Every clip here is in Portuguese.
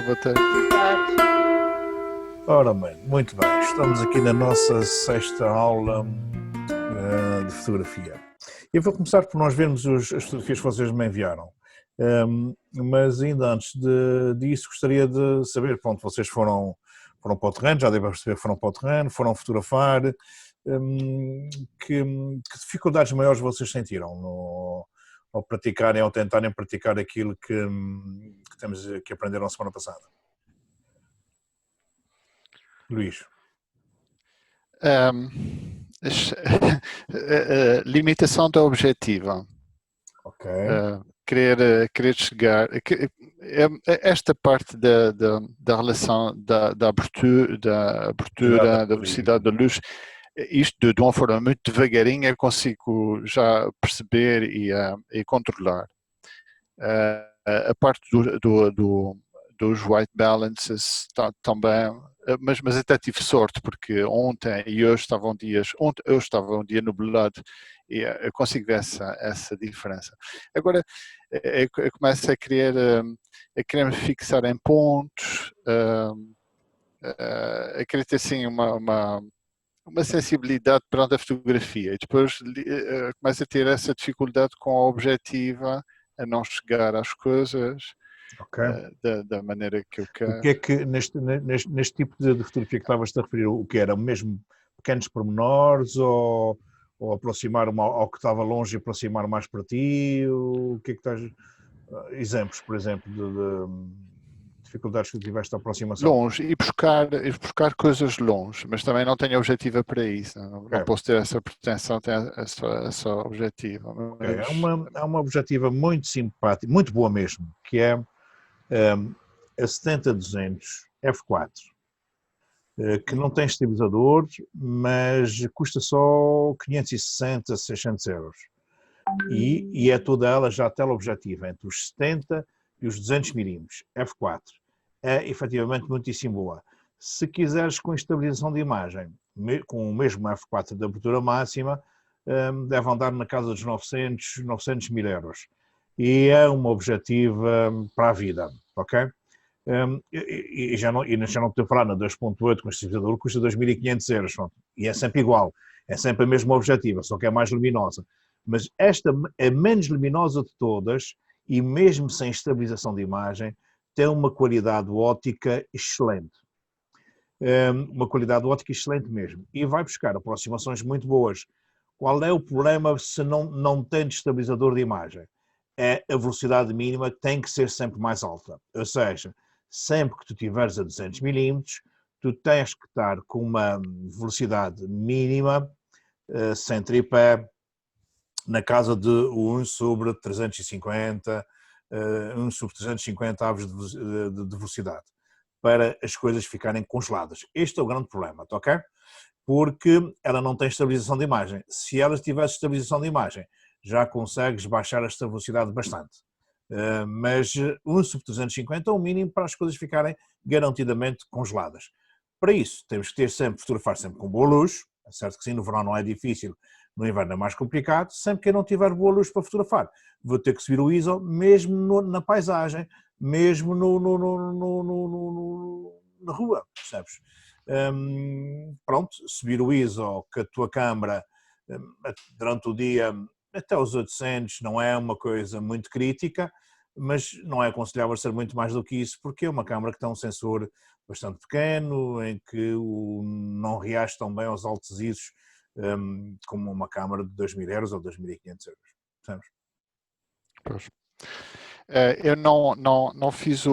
boa tarde. Ora bem, muito bem. Estamos aqui na nossa sexta aula de fotografia. Eu vou começar por nós vermos as fotografias que vocês me enviaram. Mas ainda antes disso gostaria de saber, pronto, vocês foram para o terreno, já devem perceber que foram para o terreno, foram fotografar. Que dificuldades maiores vocês sentiram ao praticarem, ao tentarem praticar aquilo que aprenderam a semana passada? Luís. Limitação da objetiva. Ok. Querer chegar. Esta parte da relação da abertura, da velocidade da luz, isto de uma forma muito devagarinha eu consigo já perceber e controlar. A parte dos white balances também, mas até tive sorte porque ontem e hoje estava um dia nublado e eu consigo ver essa diferença. Agora eu começo a querer me fixar em pontos, a querer ter assim uma sensibilidade perante a fotografia e depois começo a ter essa dificuldade com a objetiva, a não chegar às coisas. Okay. Da maneira que eu quero. O que é que neste tipo de fotografia que estavas a referir, o que era mesmo pequenos pormenores ou aproximar ao que estava longe e aproximar mais para ti? O que é que estás... Exemplos, por exemplo, de dificuldades que tiveste de aproximação? Longe, e buscar coisas longe, mas também não tenho objetiva para isso. Não posso ter essa pretensão, ter essa objetiva. Okay. Há uma objetiva muito simpática, muito boa mesmo, que é a 70-200 f4, que não tem estabilizador, mas custa só 560, 600 euros. E é toda ela já teleobjetiva, entre os 70 e os 200 mm, f4. É efetivamente muitíssimo boa. Se quiseres com estabilização de imagem, com o mesmo f4 de abertura máxima, deve andar na casa dos 900 mil euros. E é uma objetiva para a vida, ok? E já não estou a falar na 2.8 com estabilizador, custa 2.500 euros, e é sempre igual, é sempre a mesma objetiva, só que é mais luminosa. Mas esta é menos luminosa de todas, e mesmo sem estabilização de imagem, tem uma qualidade óptica excelente. Uma qualidade óptica excelente mesmo. E vai buscar aproximações muito boas. Qual é o problema se não tem estabilizador de imagem? É a velocidade mínima tem que ser sempre mais alta. Ou seja, sempre que tu tiveres a 200 mm, tu tens que estar com uma velocidade mínima, sem tripé, na casa de 1 sobre 350, 1 sobre 350 aves de velocidade, para as coisas ficarem congeladas. Este é o grande problema, ok? Porque ela não tem estabilização de imagem. Se ela tivesse estabilização de imagem, já consegues baixar esta velocidade bastante. Mas 1 sobre 350 é o mínimo para as coisas ficarem garantidamente congeladas. Para isso, temos que fotografar sempre com boa luz. É certo que sim, no verão não é difícil, no inverno é mais complicado. Sempre que eu não tiver boa luz para fotografar, vou ter que subir o ISO, mesmo na paisagem, mesmo na rua, percebes? Pronto, subir o ISO com a tua câmara durante o dia até os 800 não é uma coisa muito crítica, mas não é aconselhável ser muito mais do que isso, porque é uma câmara que tem um sensor bastante pequeno, em que não reage tão bem aos altos ISOs como uma câmara de 2.000 euros ou 2.500 euros, percebes? Pois. Eu não fiz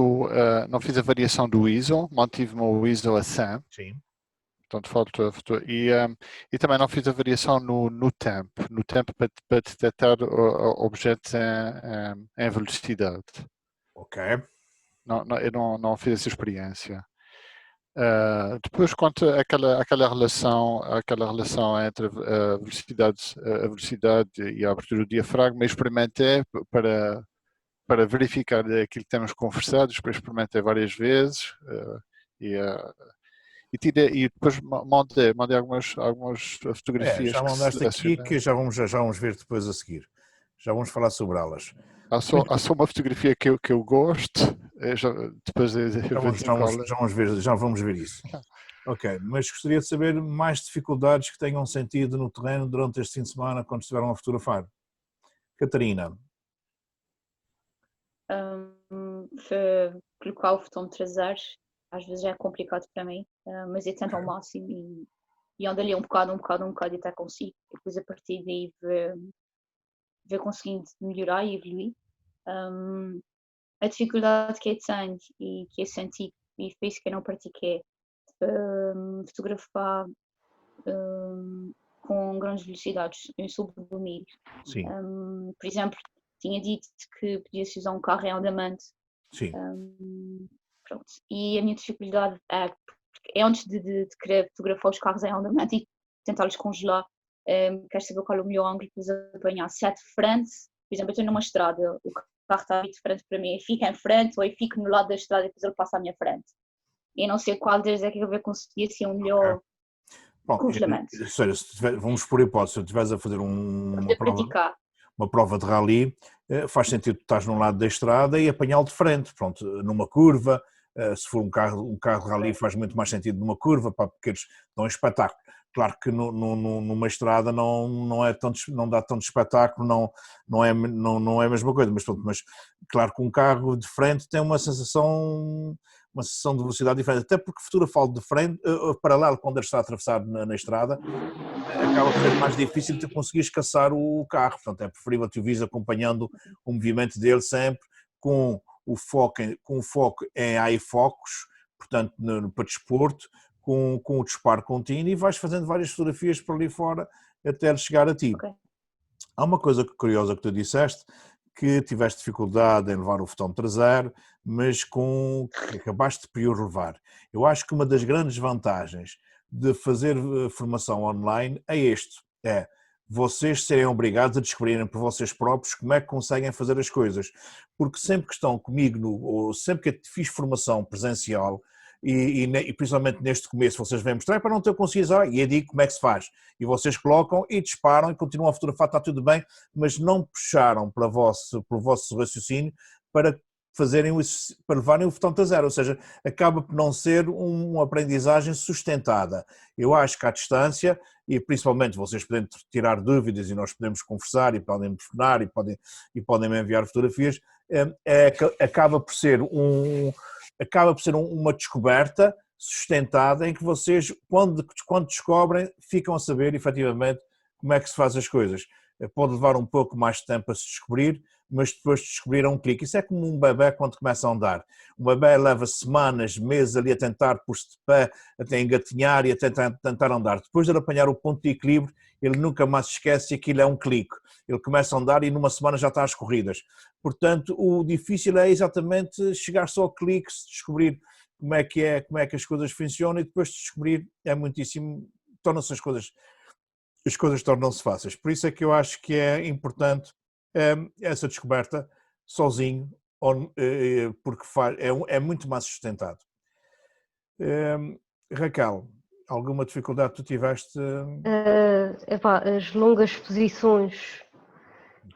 a variação do ISO, mantive-me o ISO a 100. Sim. Portanto, e também não fiz a variação no tempo para detectar objetos em velocidade. Ok. Eu não fiz essa experiência. Depois, quanto àquela relação entre a velocidade e a abertura do diafragma, experimentei para verificar aquilo que temos conversado, depois experimentei várias vezes e depois mandei algumas fotografias. Já mandaste aqui que já vamos ver depois a seguir. Já vamos falar sobre elas. Há só uma fotografia que eu gosto, depois eu vou dizer qual é. Já vamos ver isso. Ok, mas gostaria de saber mais dificuldades que tenham sentido no terreno durante este fim de semana quando estiveram a fotografar. Catarina. Colocar o botão traseiro às vezes é complicado para mim, mas eu tento ao máximo e ando ali um bocado e até consigo. E depois a partir daí ver conseguindo melhorar e evoluir. A dificuldade que eu tenho e que eu senti, e foi isso que eu não pratiquei, fotografar com grandes velocidades em subdomínio. Sim. Por exemplo, tinha dito que podia-se usar um carro em andamento. Sim. Pronto. E a minha dificuldade é antes de querer fotografar os carros em andamento e tentar-los congelar, quero saber qual é o melhor ângulo para apanhar. Se é de frente, por exemplo, eu estou numa estrada, o carro está de frente para mim, eu fico em frente ou eu fico no lado da estrada e depois ele passa à minha frente. Eu não sei qual deles é que eu vou conseguir ser um melhor congelamento. Ou seja, vamos por hipótese, se estiveres a fazer uma prova de rally, faz sentido que estás num lado da estrada e apanhá-lo de frente, pronto, numa curva. Se for um carro de rally faz muito mais sentido numa curva, porque eles dão um espetáculo. Claro que numa estrada não dá tanto espetáculo, não é a mesma coisa, mas claro que um carro de frente tem uma sensação de velocidade diferente, até porque fotografar de frente, paralelo quando ele está a atravessar na estrada, acaba por ser mais difícil de conseguir caçar o carro, portanto é preferível tu vires acompanhando o movimento dele sempre, com o foco em iFocus, portanto para desporto, com o disparo contínuo e vais fazendo várias fotografias por ali fora até ele chegar a ti. Okay. Há uma coisa curiosa que tu disseste, que tiveste dificuldade em levar o botão traseiro, mas que acabaste por o levar. Eu acho que uma das grandes vantagens de fazer formação online é vocês serem obrigados a descobrirem por vocês próprios como é que conseguem fazer as coisas. Porque sempre que estão comigo, ou sempre que fiz formação presencial, e principalmente neste começo vocês vêm mostrar para não ter conseguido, e eu digo como é que se faz. E vocês colocam e disparam e continuam a fotografar, está tudo bem, mas não puxaram para o vosso raciocínio para levarem o botão traseiro, ou seja, acaba por não ser uma aprendizagem sustentada. Eu acho que à distância, e principalmente vocês podem tirar dúvidas e nós podemos conversar e podem me telefonar e podem me enviar fotografias, acaba por ser uma descoberta sustentada em que vocês, quando descobrem, ficam a saber efetivamente como é que se faz as coisas. Pode levar um pouco mais de tempo a se descobrir, mas depois de descobrir um clique. Isso é como um bebê quando começa a andar. Um bebê leva semanas, meses ali a tentar pôr-se de pé, até engatinhar e a tentar andar. Depois de ele apanhar o ponto de equilíbrio, ele nunca mais se esquece que aquilo é um clique. Ele começa a andar e numa semana já está às corridas. Portanto, o difícil é exatamente chegar só ao clique, descobrir como é que as coisas funcionam e depois de descobrir é muitíssimo, tornam-se as coisas tornam-se fáceis. Por isso é que eu acho que é importante essa descoberta sozinho, porque é muito mais sustentado. Raquel, alguma dificuldade que tu tiveste? As longas exposições,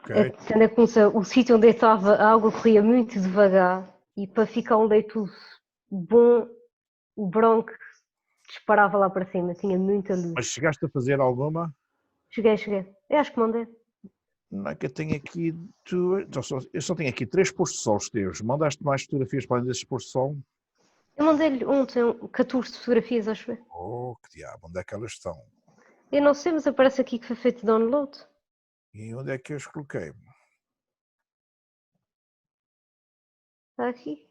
Okay. Tendo em conta o sítio onde eu estava, a água corria muito devagar e para ficar um leito bom, o branco disparava lá para cima, tinha muita luz. Mas chegaste a fazer alguma? Cheguei. Eu acho que mandei. Não é que eu tenho aqui, eu só tenho aqui 3 postos de sol teus. Mandaste mais fotografias para além desses postos de sol? Eu mandei-lhe ontem 14 fotografias, acho eu. Oh, que diabo, onde é que elas estão? Eu não sei, mas aparece aqui que foi feito download. E onde é que eu as coloquei? Está aqui.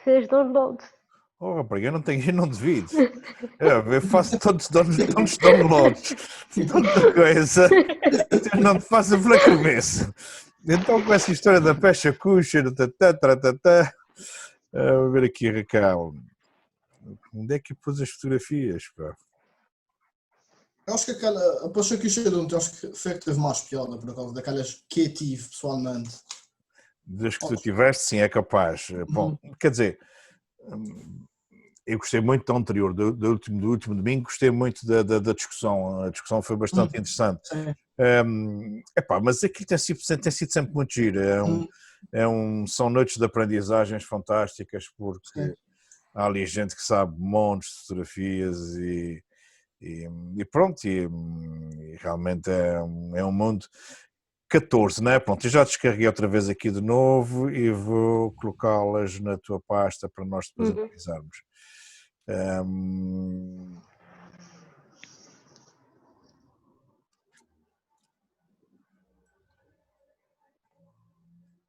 Fez download. Oh, rapaz, eu não devido. Eu faço tantos downloads, tanta coisa, não me faço pela cabeça. Então, com essa história da pecha cuxa, vou ver aqui, Raquel. Onde é que pus as fotografias? Pá? Eu acho que a pecha cuxa de ontem, acho que foi a que teve mais piada, por acaso, daquelas que eu tive pessoalmente. Das que tu tiveste, sim, é capaz. Bom, quer dizer, eu gostei muito da anterior, do último domingo, gostei muito da discussão. A discussão foi bastante interessante. Mas aquilo tem sido sempre muito giro. São noites de aprendizagens fantásticas, porque Sim. há ali gente que sabe montes de fotografias e pronto, e realmente é um mundo. 14, né? Pronto, eu já descarreguei outra vez aqui de novo e vou colocá-las na tua pasta para nós depois analisarmos.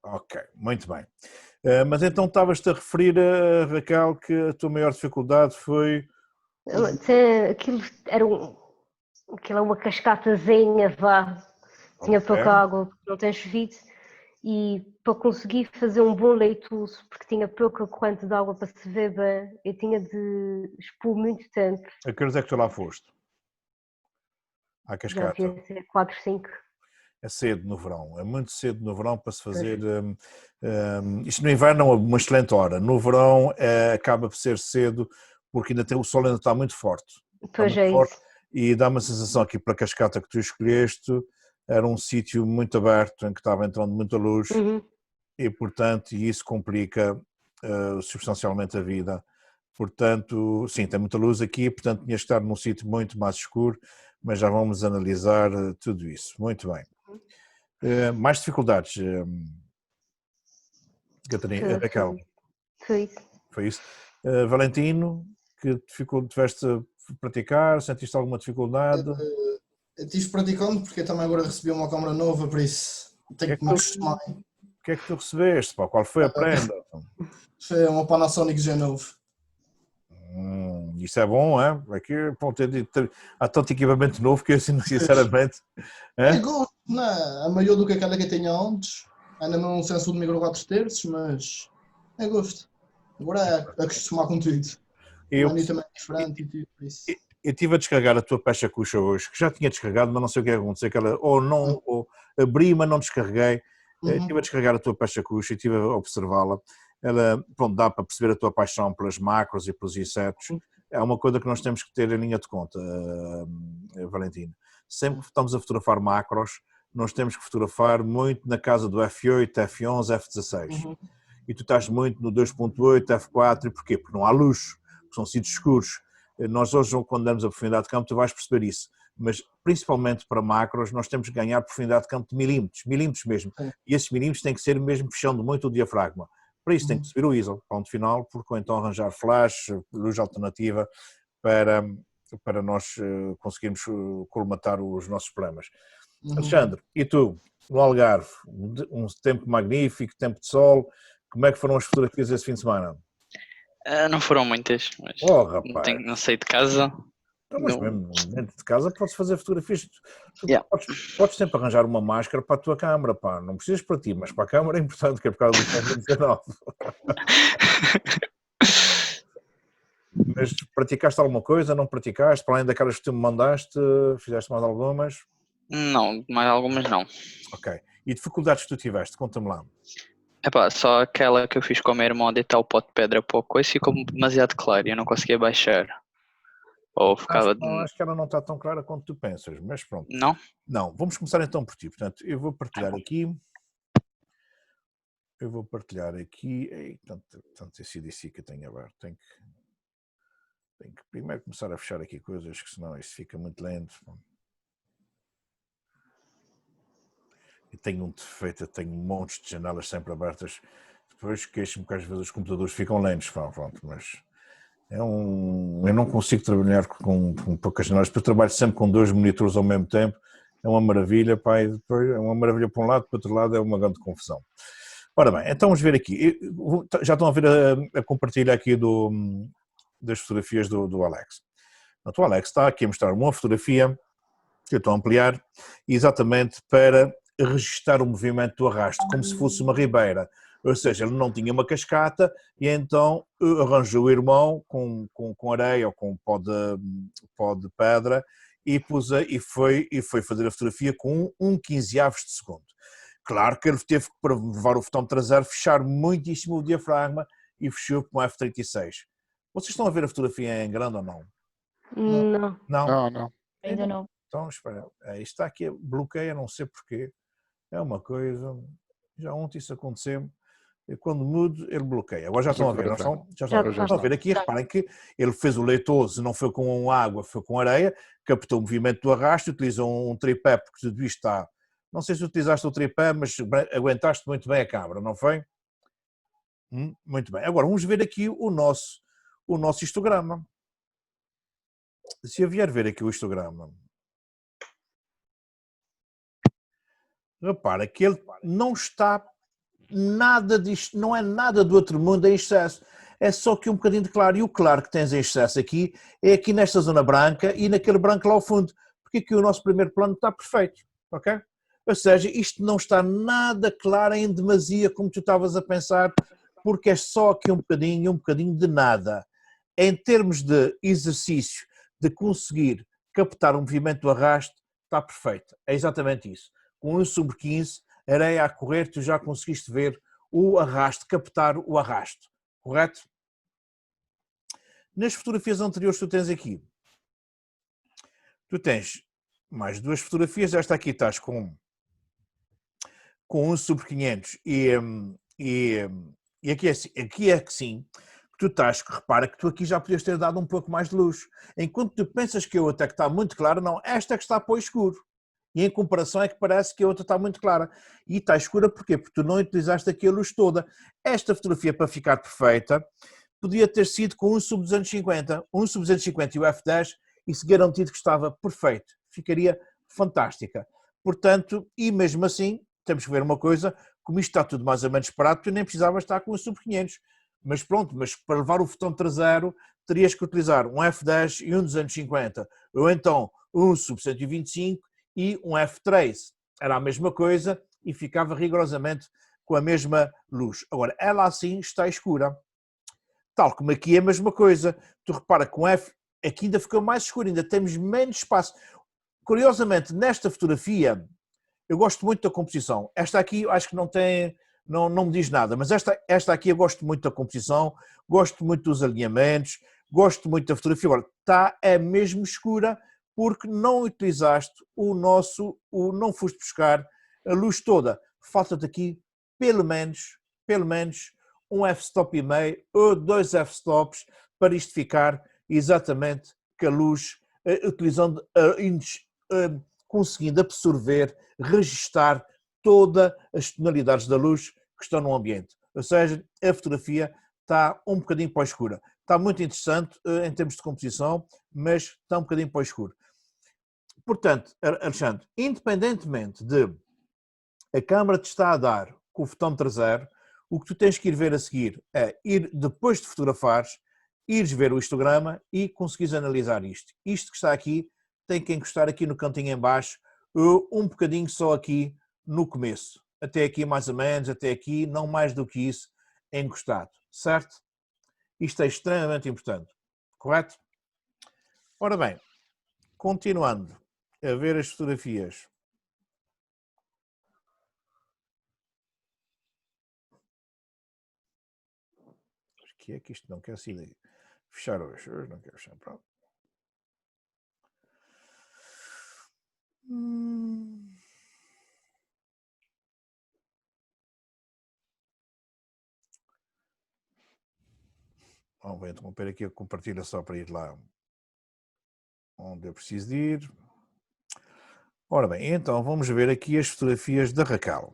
Ok, muito bem. Mas então estavas-te a referir, Raquel, que a tua maior dificuldade foi... Aquilo aquilo é uma cascatazinha, vá. Tinha Ok. pouca água, porque não tem chovido. E para conseguir fazer um bom leitoso, porque tinha pouca quantidade de água para se ver bem, eu tinha de expor muito tempo. A que horas é que tu lá foste? À Já cascata. devia ser 4, 5. É cedo no verão, é muito cedo no verão para se fazer. Isto no inverno é uma excelente hora, no verão acaba por ser cedo, porque o sol ainda está muito forte. Está Pois muito é forte isso. e dá uma sensação aqui para a cascata que tu escolheste, era um sítio muito aberto em que estava entrando muita luz e, portanto, isso complica substancialmente a vida. Portanto, sim, tem muita luz aqui, portanto, tinha que estar num sítio muito mais escuro, mas já vamos analisar tudo isso. Muito bem. Mais dificuldades, Catarina, Raquel, Foi isso. foi isso. Valentino, que tiveste a praticar, sentiste alguma dificuldade? Eu estive praticando porque eu também agora recebi uma câmera nova, por isso tenho que me acostumar. O que é que tu recebeste? Pá? Qual foi a prenda? Foi uma Panasonic G9. Isso é bom, é? Aqui, pronto, há tanto equipamento novo que eu, sinceramente... É gosto, não é? É maior do que aquela que eu tinha antes. Ainda não sensor de micro 4 terços, mas é gosto. Agora é acostumar com tudo. O Eu, menu também é diferente e tudo, por isso. eu estive a descarregar a tua peça Cuxa hoje, que já tinha descarregado, mas não sei o que é que aconteceu, ou abri, mas não descarreguei. Estive a descarregar a tua peça Cuxa e estive a observá-la. Ela, pronto, dá para perceber a tua paixão pelas macros e pelos insetos. É uma coisa que nós temos que ter em linha de conta, Valentino. Sempre que estamos a fotografar macros, nós temos que fotografar muito na casa do F8, F11, F16. E tu estás muito no 2.8, F4, e porquê? Porque não há luz, são sítios escuros. Nós hoje, quando damos a profundidade de campo, tu vais perceber isso. Mas, principalmente para macros, nós temos que ganhar profundidade de campo de milímetros mesmo. E esses milímetros têm que ser mesmo fechando muito o diafragma. Para isso tem que subir o ISO, ponto final, porque ou então arranjar flash, luz alternativa, para nós conseguirmos colmatar os nossos problemas. Alexandre, e tu, no Algarve, um tempo magnífico, tempo de sol, como é que foram as fotografias esse fim de semana? Não foram muitas, mas rapaz. não saí de casa. Então, mas mesmo dentro de casa podes fazer fotografias. Yeah. Podes sempre arranjar uma máscara para a tua câmara, pá. Não precisas para ti, mas para a câmara é importante, que é por causa do Covid-19. Mas praticaste alguma coisa? Não praticaste? Para além daquelas que tu me mandaste, fizeste mais algumas? Não, mais algumas não. Ok. E dificuldades que tu tiveste? Conta-me lá. Epá, só aquela que eu fiz com o meu irmão, deitar o pó de pedra para o coice, ficou demasiado claro e eu não conseguia baixar. Ou ficava... Acho que ela não está tão clara quanto tu pensas, mas pronto. Não? Não, vamos começar então por ti. Portanto, eu vou partilhar aqui. Tanto esse DC que eu tenho aberto. Tenho que primeiro começar a fechar aqui coisas, que senão isso fica muito lento. E tenho um defeito, eu tenho montes de janelas sempre abertas. Depois queixo-me que às vezes os computadores ficam lentos, pronto, mas eu não consigo trabalhar com poucas janelas, porque eu trabalho sempre com 2 monitores ao mesmo tempo, é uma maravilha, pá, e depois é uma maravilha para um lado, para o outro lado é uma grande confusão. Ora bem, então vamos ver aqui, já estão a ver a compartilha aqui das fotografias do Alex. Então, o Alex está aqui a mostrar uma fotografia, que eu estou a ampliar, exatamente para registar o movimento do arrasto, como se fosse uma ribeira. Ou seja, ele não tinha uma cascata e então arranjou o irmão com areia ou com pó de pedra e foi fazer a fotografia com 1/15 de segundo. Claro que ele teve que, para levar o fotão traseiro, fechar muitíssimo o diafragma e fechou com F36. Vocês estão a ver a fotografia em grande ou não? Não. Não? Ainda não. Então, espera, isto está aqui, bloqueia, não sei porquê. É uma coisa... Já ontem isso aconteceu. Quando mudo, ele bloqueia. Agora já estão a ver, não estão? Já Já estão a ver aqui. Reparem que ele fez o leitoso, não foi com água, foi com areia, captou o movimento do arrasto, utilizou um tripé, porque tudo isto está... Não sei se utilizaste o tripé, mas aguentaste muito bem a câmara, não foi? Muito bem. Agora vamos ver aqui o nosso histograma. Se eu vier ver aqui o histograma, repara que ele não está nada disto, não é nada do outro mundo em excesso, é só que um bocadinho de claro, e o claro que tens em excesso aqui é aqui nesta zona branca e naquele branco lá ao fundo, porque aqui o nosso primeiro plano está perfeito, ok? Ou seja, isto não está nada claro em demasia como tu estavas a pensar, porque é só aqui um bocadinho de nada. Em termos de exercício, de conseguir captar o movimento do arrasto, está perfeito, é exatamente isso. Com 1/15, areia a correr, tu já conseguiste ver o arrasto, captar o arrasto, correto? Nas fotografias anteriores que tu tens aqui, tu tens mais duas fotografias, esta aqui estás com 1/500 e aqui é que sim, tu estás, repara que tu aqui já podias ter dado um pouco mais de luz, enquanto tu pensas que a outra que está muito clara, não, esta é que está para o escuro. E em comparação é que parece que a outra está muito clara. E está escura porquê? Porque tu não utilizaste aqui a luz toda. Esta fotografia, para ficar perfeita, podia ter sido com 1/250. 1/250 e o f10, isso garantido que estava perfeito. Ficaria fantástica. Portanto, e mesmo assim, temos que ver uma coisa, como isto está tudo mais ou menos parado, tu nem precisavas estar com 1/500. Mas pronto, mas para levar o fotão traseiro, terias que utilizar um f10 e um 250. Ou então 1/125 e um f3, era a mesma coisa e ficava rigorosamente com a mesma luz. Agora, ela assim está escura, tal como aqui é a mesma coisa. Tu repara que com F, aqui ainda ficou mais escuro, ainda temos menos espaço. Curiosamente, nesta fotografia, eu gosto muito da composição. Esta aqui, acho que não me diz nada, mas esta aqui eu gosto muito da composição, gosto muito dos alinhamentos, gosto muito da fotografia. Agora, está mesmo escura, porque não utilizaste não foste buscar a luz toda. Falta-te aqui, pelo menos, um f-stop e meio ou 2 f-stops para isto ficar exatamente com a luz, utilizando, conseguindo absorver, registar todas as tonalidades da luz que estão no ambiente. Ou seja, a fotografia está um bocadinho para a escura. Está muito interessante em termos de composição, mas está um bocadinho para o escuro. Portanto, Alexandre, independentemente de a câmara te está a dar com o fotão traseiro, o que tu tens que ir ver a seguir é ir, depois de fotografares, ires ver o histograma e conseguires analisar isto. Isto que está aqui tem que encostar aqui no cantinho em baixo, um bocadinho só aqui no começo. Até aqui mais ou menos, até aqui, não mais do que isso, encostado, certo? Isto é extremamente importante, correto? Ora bem, continuando a ver as fotografias. O que é que isto não quer se fechar hoje? Hoje não quero fechar, pronto. Vou interromper aqui a compartilha só para ir lá onde eu preciso de ir. Ora bem, então vamos ver aqui as fotografias da Raquel.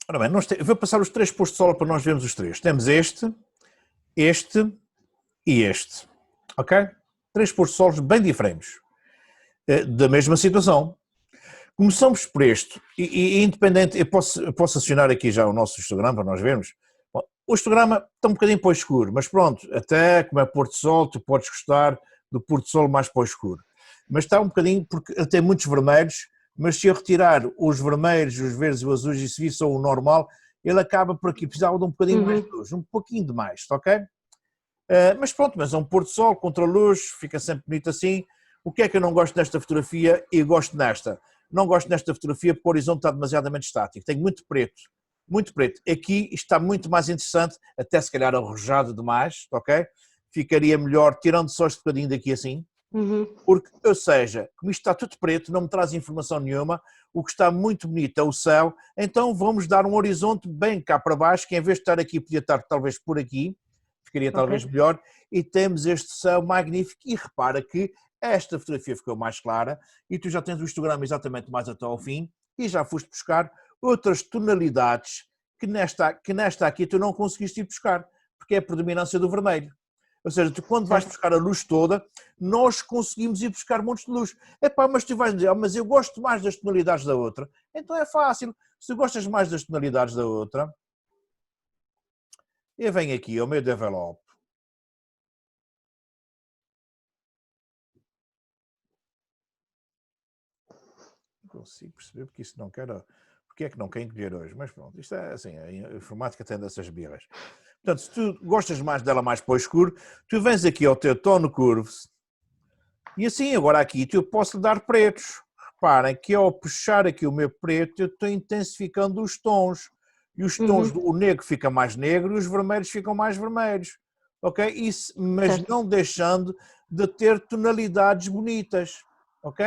Ora bem, vou passar os 3 postos de sol para nós vermos os 3. Temos este e este. Ok? 3 postos de solos bem diferentes. Da mesma situação. Começamos por este. E independente, eu posso acionar aqui já o nosso histograma para nós vermos. Bom, o histograma está um bocadinho para o escuro, mas pronto, até como é pôr de sol, tu podes gostar do pôr de sol mais para o escuro. Mas está um bocadinho, porque ele tem muitos vermelhos, mas se eu retirar os vermelhos, os verdes e os azuis e se vir só o normal, ele acaba por aqui, precisava de um bocadinho mais de luz, um pouquinho de mais, ok? Mas pronto, mas é um pôr de sol contra a luz, fica sempre bonito assim. O que é que eu não gosto nesta fotografia e gosto nesta? não gosto nesta fotografia porque o horizonte está demasiadamente estático, tenho muito preto. Muito preto. Aqui está muito mais interessante, até se calhar arrojado demais, ok? Ficaria melhor tirando só este bocadinho daqui assim, porque, ou seja, como isto está tudo preto, não me traz informação nenhuma, o que está muito bonito é o céu, então vamos dar um horizonte bem cá para baixo, que em vez de estar aqui, podia estar talvez por aqui, ficaria talvez melhor, e temos este céu magnífico, e repara que esta fotografia ficou mais clara, e tu já tens o histograma exatamente mais até ao fim, e já foste buscar outras tonalidades que nesta aqui tu não conseguiste ir buscar, porque é a predominância do vermelho. Ou seja, tu quando vais buscar a luz toda, nós conseguimos ir buscar montes de luz. Epá, mas tu vais dizer, mas eu gosto mais das tonalidades da outra. Então é fácil. Se gostas mais das tonalidades da outra, eu venho aqui ao meu develop. Não consigo perceber porque isso não quer... Porque é que não quer encolher hoje? Mas pronto, isto é assim, a informática tem dessas birras. Portanto, se tu gostas mais dela mais para o escuro, tu vens aqui ao teu Tone Curves e assim, agora aqui, eu posso lhe dar pretos. Reparem que ao puxar aqui o meu preto, eu estou intensificando os tons. E os tons, o negro fica mais negro e os vermelhos ficam mais vermelhos. Ok? Isso, mas não deixando de ter tonalidades bonitas. Ok?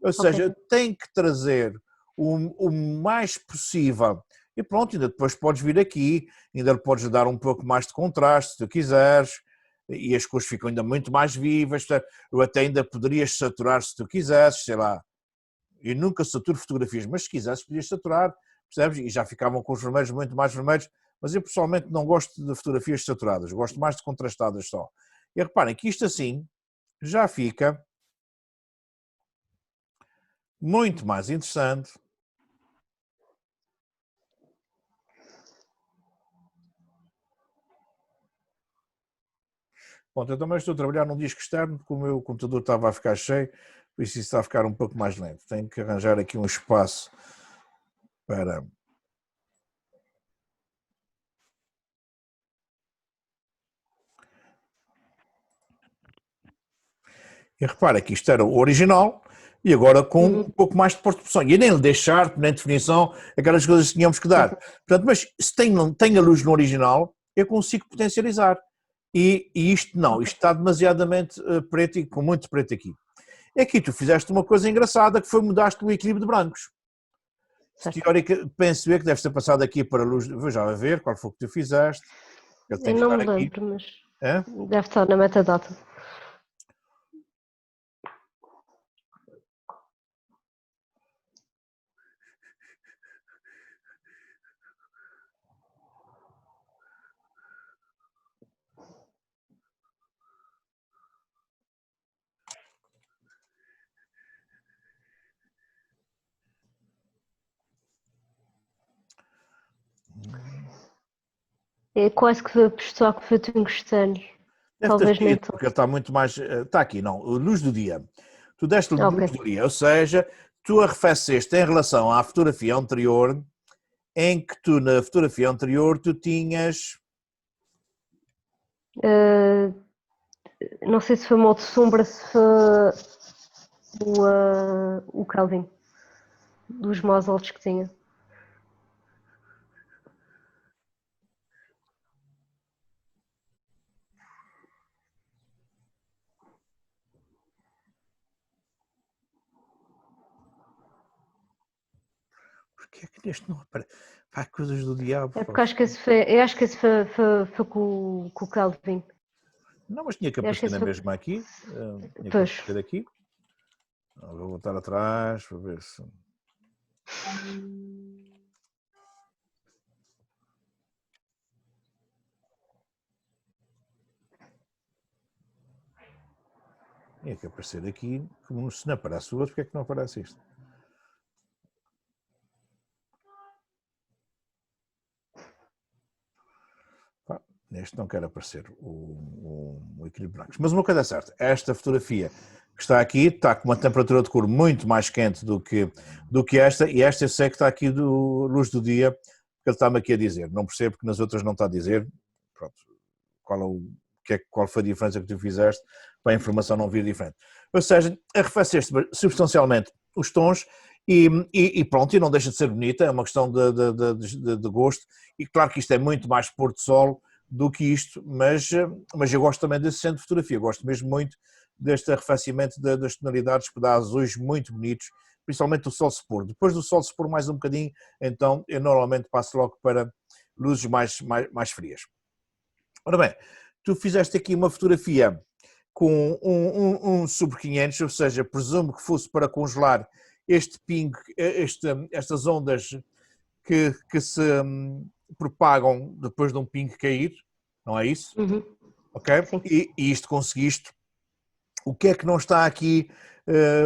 Ou seja, tem que trazer o mais possível. E pronto, ainda depois podes vir aqui, ainda lhe podes dar um pouco mais de contraste, se tu quiseres, e as cores ficam ainda muito mais vivas, ou até ainda poderias saturar se tu quisesses, sei lá. Eu nunca saturo fotografias, mas se quisesses podias saturar, percebes? E já ficavam com os vermelhos muito mais vermelhos, mas eu pessoalmente não gosto de fotografias saturadas, gosto mais de contrastadas só. E reparem que isto assim já fica muito mais interessante. Bom, eu também estou a trabalhar num disco externo, porque o meu computador estava a ficar cheio, por isso está a ficar um pouco mais lento. Tenho que arranjar aqui um espaço para... E repara que isto era o original, e agora com um pouco mais de pós-produção. E nem lhe deixar, nem definição, aquelas coisas que tínhamos que dar. Portanto, mas se tem a luz no original, eu consigo potencializar. E isto não, isto está demasiadamente preto e com muito preto aqui. Aqui tu fizeste uma coisa engraçada que foi mudaste o equilíbrio de brancos. Teórica, penso eu que deves ter passado aqui para a luz, vou já ver qual foi o que tu fizeste. Eu não me lembro, mas deve estar na metadata. É quase que pessoal que foi tu encostando. Talvez nem porque está muito mais. Está aqui, não. Luz do dia. Tu deste luz do dia, ou seja, tu arrefeceste em relação à fotografia anterior, em que tu na fotografia anterior tu tinhas. Não sei se foi modo sombra, se foi o Kelvin dos mais altos que tinha. Porquê é que neste não aparece? Pá, coisas do diabo. É porque acho que esse foi com o Kelvin. Não, mas tinha que aparecer na mesma aqui. Tinha que aparecer aqui. Vou voltar atrás para ver se. Tinha que aparecer aqui. Como se não aparece o outro, porque é que não aparece isto? Neste não quer aparecer o equilíbrio de brancos. Mas uma coisa é certa, esta fotografia que está aqui está com uma temperatura de cor muito mais quente do que esta, e esta eu sei que está aqui do luz do dia, que ele está-me aqui a dizer. Não percebo porque nas outras não está a dizer. Pronto, qual foi a diferença que tu fizeste para a informação não vir diferente. Ou seja, arrefeceste substancialmente os tons E pronto, e não deixa de ser bonita, é uma questão de gosto, e claro que isto é muito mais pôr do sol do que isto, mas eu gosto também desse centro de fotografia, gosto mesmo muito deste arrefecimento das tonalidades que dá azuis muito bonitos, principalmente o sol se pôr. Depois do sol se pôr mais um bocadinho, então eu normalmente passo logo para luzes mais frias. Ora bem, tu fizeste aqui uma fotografia com um Super 500, ou seja, presumo que fosse para congelar este ping, estas ondas que se propagam depois de um ping cair, não é isso? Uhum. Ok? E isto conseguiste. O que é que não está aqui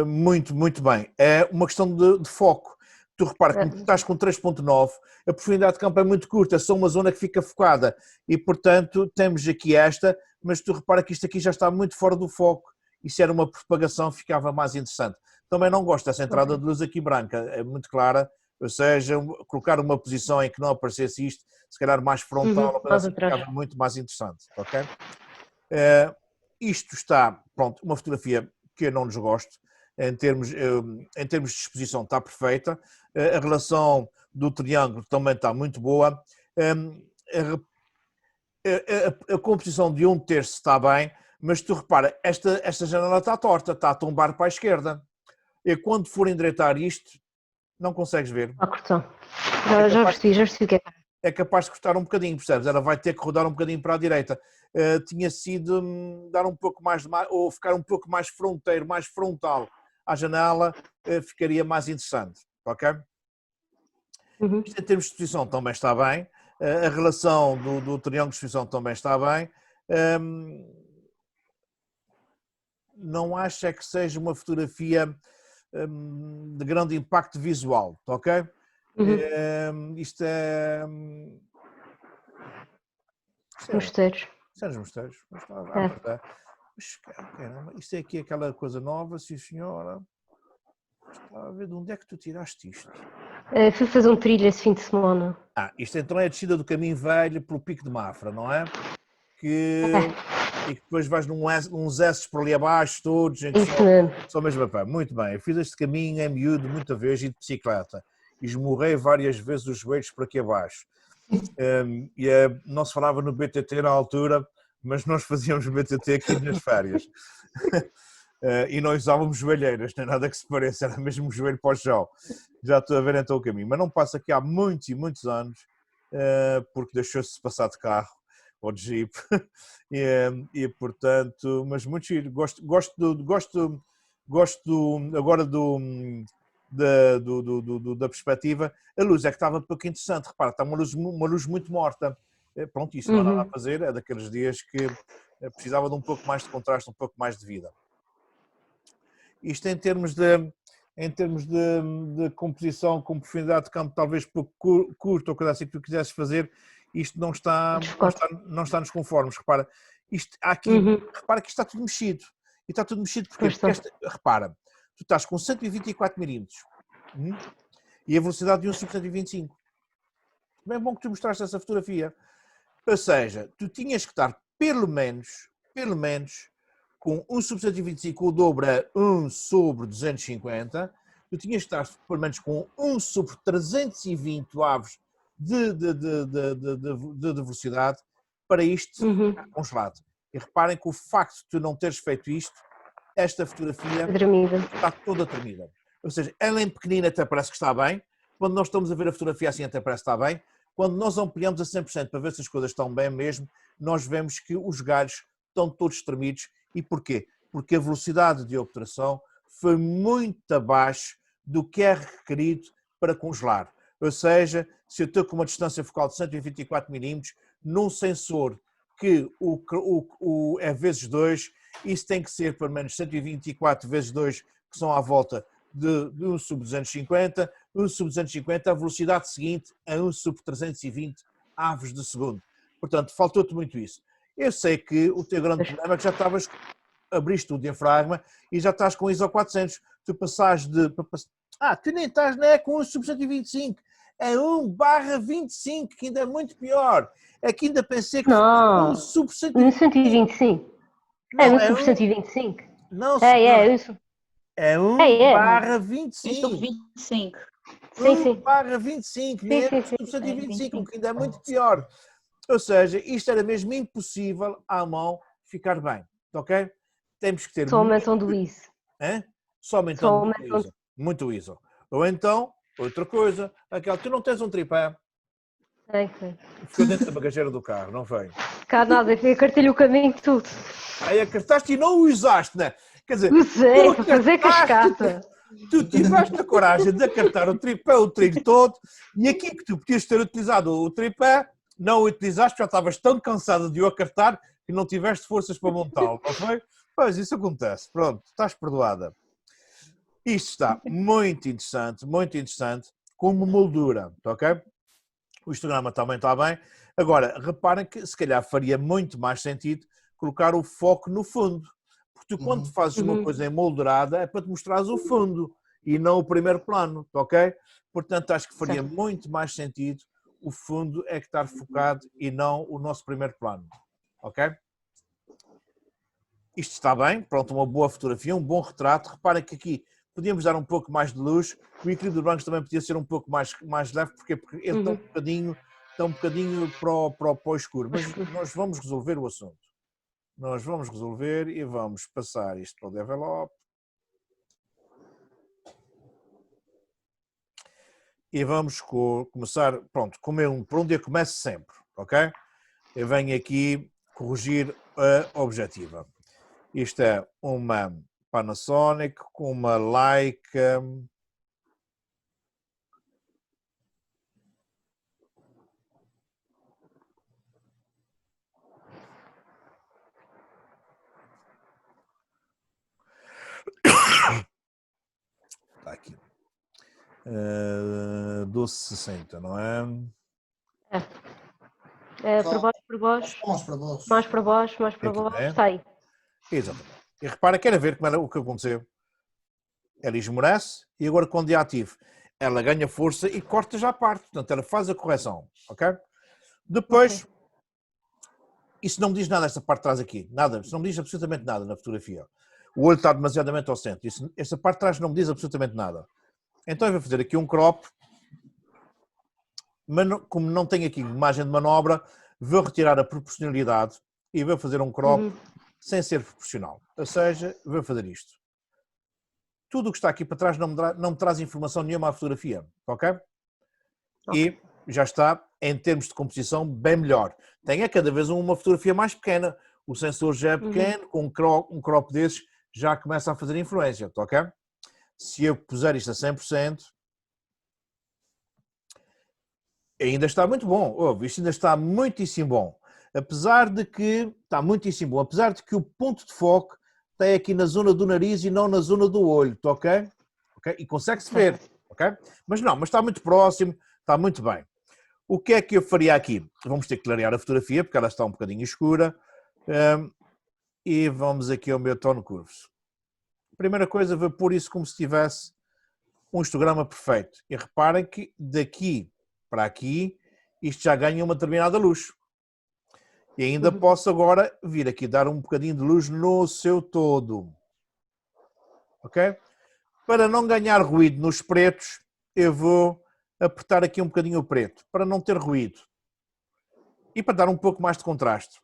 muito bem? É uma questão de foco. Tu repara que tu estás com 3.9, a profundidade de campo é muito curta, é só uma zona que fica focada e, portanto, temos aqui esta, mas tu repara que isto aqui já está muito fora do foco e se era uma propagação ficava mais interessante. Também não gosto dessa entrada de luz aqui branca, é muito clara, ou seja, colocar uma posição em que não aparecesse isto, se calhar mais frontal, assim, ficava muito mais interessante, ok? Isto está, pronto, uma fotografia que eu não desgosto, em termos de exposição está perfeita, a relação do triângulo também está muito boa, a composição de 1/3 está bem, mas tu repara, esta janela está torta, está a tombar para a esquerda. E quando for endireitar isto, não consegues ver. A cortar. Já percebi o que é. É capaz de cortar um bocadinho, percebes? Ela vai ter que rodar um bocadinho para a direita. Tinha sido dar um pouco mais, ou ficar um pouco mais fronteiro, mais frontal à janela, ficaria mais interessante, ok? Uhum. Isto em termos de exposição também está bem, a relação do triângulo de exposição também está bem. Não acho é que seja uma fotografia de grande impacto visual, ok? Isto é... Mosteiros. São os mosteiros. Mas caramba, isto é aqui aquela coisa nova, sim senhora. Estava a ver de onde é que tu tiraste isto? Fui fazer um trilho esse fim de semana. Isto então é a descida do caminho velho para o Pico de Mafra, não é? E que depois vais uns S por ali abaixo, todos. Isso mesmo. Só mesmo a pé. Muito bem, eu fiz este caminho em miúdo muita vez e de bicicleta. E esmurrei várias vezes os joelhos por aqui abaixo. Não se falava no BTT na altura, mas nós fazíamos BTT aqui nas férias. E nós usávamos joelheiras, nem nada que se pareça, era mesmo joelho para o chão. Já estou a ver então o caminho. Mas não passa aqui há muitos e muitos anos, porque deixou-se passar de carro ou de jeep. E portanto, mas muito giro. Gosto agora da perspectiva. A luz é que estava um pouco interessante. Repara, está uma luz muito morta. Pronto, isso não há nada a fazer. É daqueles dias que precisava de um pouco mais de contraste, um pouco mais de vida. Isto em termos de composição com profundidade de campo talvez pouco curto ou coisa assim que tu quisesses fazer, isto não está nos conformes. Repara, repara que isto está tudo mexido. E está tudo mexido porque repara, tu estás com 124 milímetros e a velocidade de 1 sobre 125. Bem bom que tu mostraste essa fotografia. Ou seja, tu tinhas que estar pelo menos com 1 sobre 125, o dobro é 1 sobre 250, tu tinhas que estar pelo menos com 1 sobre 320 avos de velocidade para isto ficar congelado. E reparem que o facto de tu não teres feito isto, esta fotografia está toda tremida. Ou seja, ela em pequenina até parece que está bem, quando nós estamos a ver a fotografia assim até parece que está bem, quando nós ampliamos a 100% para ver se as coisas estão bem mesmo, nós vemos que os galhos estão todos tremidos. E porquê? Porque a velocidade de obturação foi muito abaixo do que é requerido para congelar. Ou seja, se eu estou com uma distância focal de 124 mm, num sensor que é vezes 2, isso tem que ser pelo menos 124 vezes 2, que são à volta de 1 sobre 250, 1 sobre 250, a velocidade seguinte a 1 sobre 320 avos de segundo. Portanto, faltou-te muito isso. Eu sei que o teu grande problema é que já abriste o diafragma e já estás com ISO 400. Tu passaste tu nem estás com 1 sobre 125. É 1/25, que ainda é muito pior. É que ainda pensei que não, 1 sobre 125. 125. É 1 sobre 125. Não, é isso. É 1 É. barra Isto 25. 25. Sim, sim. 1 barra 25, Sim, menos sim, o sim. 125, o que ainda é muito pior. Ou seja, isto era mesmo impossível à mão ficar bem, ok? Temos que ter Só muito... aumentando isso. Hã? Só Só aumentando aumentando. muito ISO. Ou então, outra coisa, aquela, tu não tens um tripé, Sei. ficou dentro da bagageira do carro, não foi? Cá nada, eu cartilho o caminho de tudo. Aí acartaste e não o usaste, né? Quer dizer, Usei tu para fazer acartaste, cascata. tu tiveste a coragem de acartar o tripé, o trilho todo, e aqui que tu podias ter utilizado o tripé, não o utilizaste, já estavas tão cansado de o acartar que não tiveste forças para montá-lo, não foi? Pois, isso acontece. Pronto, estás perdoada. Isto está muito interessante, como moldura, ok? O histograma também está bem. Agora, reparem que se calhar faria muito mais sentido colocar o foco no fundo. Porque tu, quando fazes uma coisa emoldurada, é para te mostrares o fundo e não o primeiro plano, ok? Portanto, acho que faria Certo. muito mais sentido o fundo é que estar focado e não o nosso primeiro plano, ok? Isto está bem, pronto, uma boa fotografia, um bom retrato. Reparem que aqui podíamos dar um pouco mais de luz, o equilíbrio dos brancos também podia ser um pouco mais leve, porque ele está um bocadinho para o escuro. Mas nós vamos resolver o assunto. Nós vamos resolver e vamos passar isto para o develop. E vamos começar, pronto, por onde eu começo sempre, ok? Eu venho aqui corrigir a objetiva. Isto é uma Panasonic com uma Leica. Está aqui. 1260, não é? Por baixo, por baixo. Vamos para baixo. Mais para baixo, mais para Aqui, baixo. né? Está aí. Exatamente. E repara, quer ver como era o que aconteceu. Ela esmorece e agora quando é ativo, ela ganha força e corta já a parte. Portanto, ela faz a correção, ok? Depois, isso não me diz nada esta parte de trás aqui. Nada, isso não me diz absolutamente nada na fotografia. O olho está demasiadamente ao centro. Esta parte de trás não me diz absolutamente nada. Então eu vou fazer aqui um crop, mas como não tenho aqui margem de manobra, vou retirar a proporcionalidade e vou fazer um crop sem ser proporcional. Ou seja, vou fazer isto. Tudo o que está aqui para trás não me traz informação nenhuma à fotografia, ok? E já está, em termos de composição, bem melhor. Tenha cada vez uma fotografia mais pequena. O sensor já é pequeno, com um crop desses já começa a fazer influência, ok? Se eu puser isto a 100%, ainda está muito bom. Isto ainda está muitíssimo bom. Apesar de que está muitíssimo bom, apesar de que o ponto de foco está aqui na zona do nariz e não na zona do olho, tá ok? E consegue-se ver, ok? Mas está muito próximo, está muito bem. O que é que eu faria aqui? Vamos ter que clarear a fotografia, porque ela está um bocadinho escura. E vamos aqui ao meu Tone Curves. Primeira coisa, vou pôr isso como se tivesse um histograma perfeito. E reparem que daqui para aqui, isto já ganha uma determinada luz. E ainda posso agora vir aqui dar um bocadinho de luz no seu todo. Ok? Para não ganhar ruído nos pretos, eu vou apertar aqui um bocadinho o preto, para não ter ruído. E para dar um pouco mais de contraste.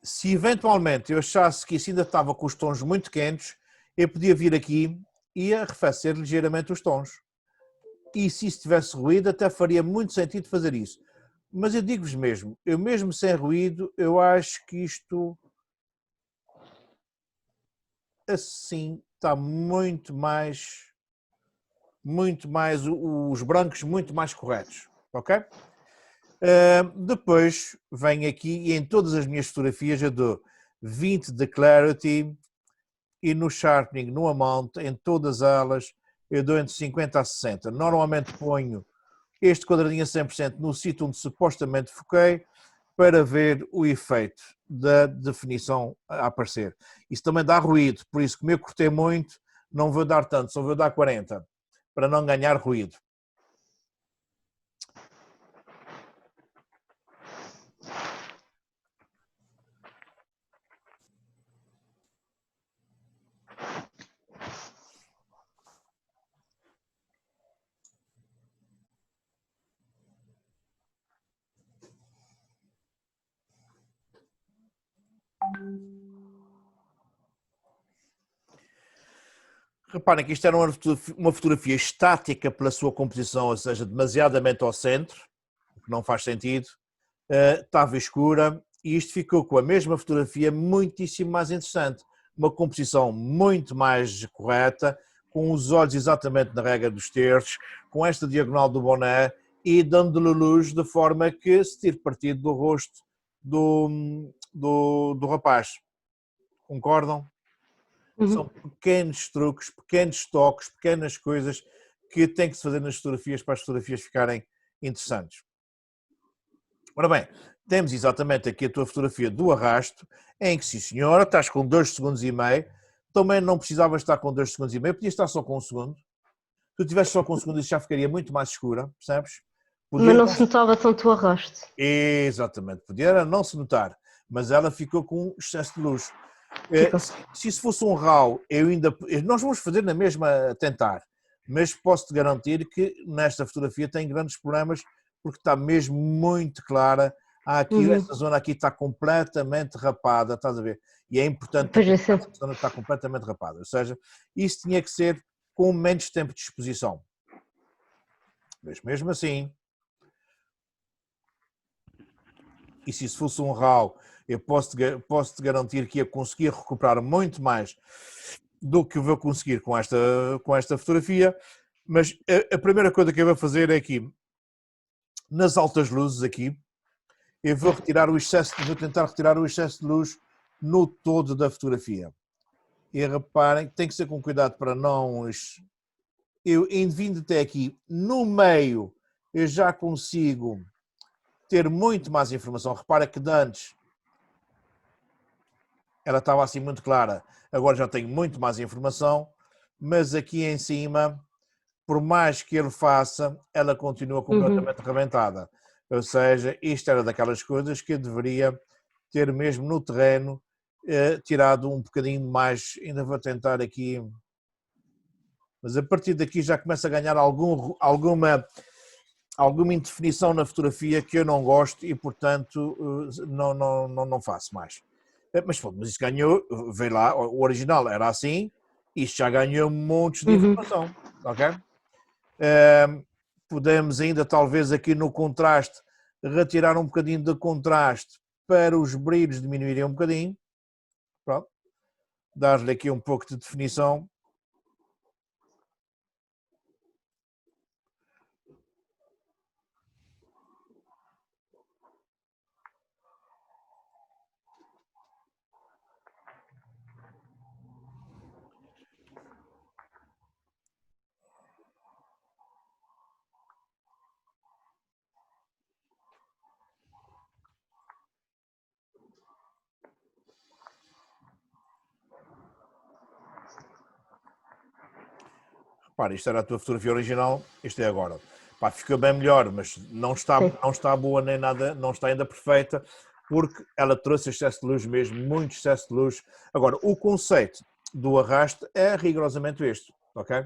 Se eventualmente eu achasse que isso ainda estava com os tons muito quentes, eu podia vir aqui e arrefecer ligeiramente os tons. E se isso tivesse ruído, até faria muito sentido fazer isso. Mas eu digo-vos mesmo, eu mesmo sem ruído, eu acho que isto assim está muito mais os brancos muito mais corretos, ok? Depois venho aqui e em todas as minhas fotografias eu dou 20 de clarity e no sharpening, no amount, em todas elas eu dou entre 50 a 60. Normalmente ponho este quadradinho a 100% no sítio onde supostamente foquei para ver o efeito da definição a aparecer. Isso também dá ruído, por isso como eu cortei muito, não vou dar tanto, só vou dar 40, para não ganhar ruído. Reparem que isto era uma fotografia estática pela sua composição, ou seja, demasiadamente ao centro, o que não faz sentido, estava escura, e isto ficou com a mesma fotografia muitíssimo mais interessante. Uma composição muito mais correta, com os olhos exatamente na regra dos terços, com esta diagonal do boné e dando-lhe luz de forma que se tire partido do rosto do rapaz. Concordam? São pequenos truques, pequenos toques, pequenas coisas que tem que se fazer nas fotografias para as fotografias ficarem interessantes. Ora bem, temos exatamente aqui a tua fotografia do arrasto, em que, sim senhora, estás com 2 segundos e meio, também não precisavas estar com 2 segundos e meio, podias estar só com 1 segundo. Se tu tivesse só com 1 segundo, isso já ficaria muito mais escura, percebes? Mas não se notava tanto o arrasto. Exatamente, podia não se notar, mas ela ficou com excesso de luz. Se isso fosse um RAW, nós vamos fazer na mesma tentar, mas posso-te garantir que nesta fotografia tem grandes problemas porque está mesmo muito clara. Há aqui, esta zona aqui está completamente rapada, estás a ver? E é importante que esta zona está completamente rapada, ou seja, isso tinha que ser com menos tempo de exposição. Mas mesmo assim, e se isso fosse um RAW, eu posso-te garantir que ia conseguir recuperar muito mais do que vou conseguir com esta fotografia, mas a primeira coisa que eu vou fazer é aqui, nas altas luzes aqui, eu vou tentar retirar o excesso de luz no todo da fotografia. E reparem, tem que ser com cuidado para não... Eu, vindo até aqui, no meio, eu já consigo ter muito mais informação. Repara que de antes ela estava assim muito clara, agora já tenho muito mais informação, mas aqui em cima, por mais que ele faça, ela continua completamente rebentada. Ou seja, isto era daquelas coisas que eu deveria ter mesmo no terreno, tirado um bocadinho mais, ainda vou tentar aqui, mas a partir daqui já começa a ganhar alguma indefinição na fotografia que eu não gosto e, portanto, não faço mais. Mas isso ganhou, vê lá, o original era assim, isto já ganhou montes de informação, ok? Podemos ainda, talvez aqui no contraste, retirar um bocadinho de contraste para os brilhos diminuírem um bocadinho, pronto, dar-lhe aqui um pouco de definição. Repara, isto era a tua fotografia original, isto é agora. Pá, ficou bem melhor, mas não está boa nem nada, não está ainda perfeita, porque ela trouxe excesso de luz mesmo, muito excesso de luz. Agora, o conceito do arrasto é rigorosamente este, ok?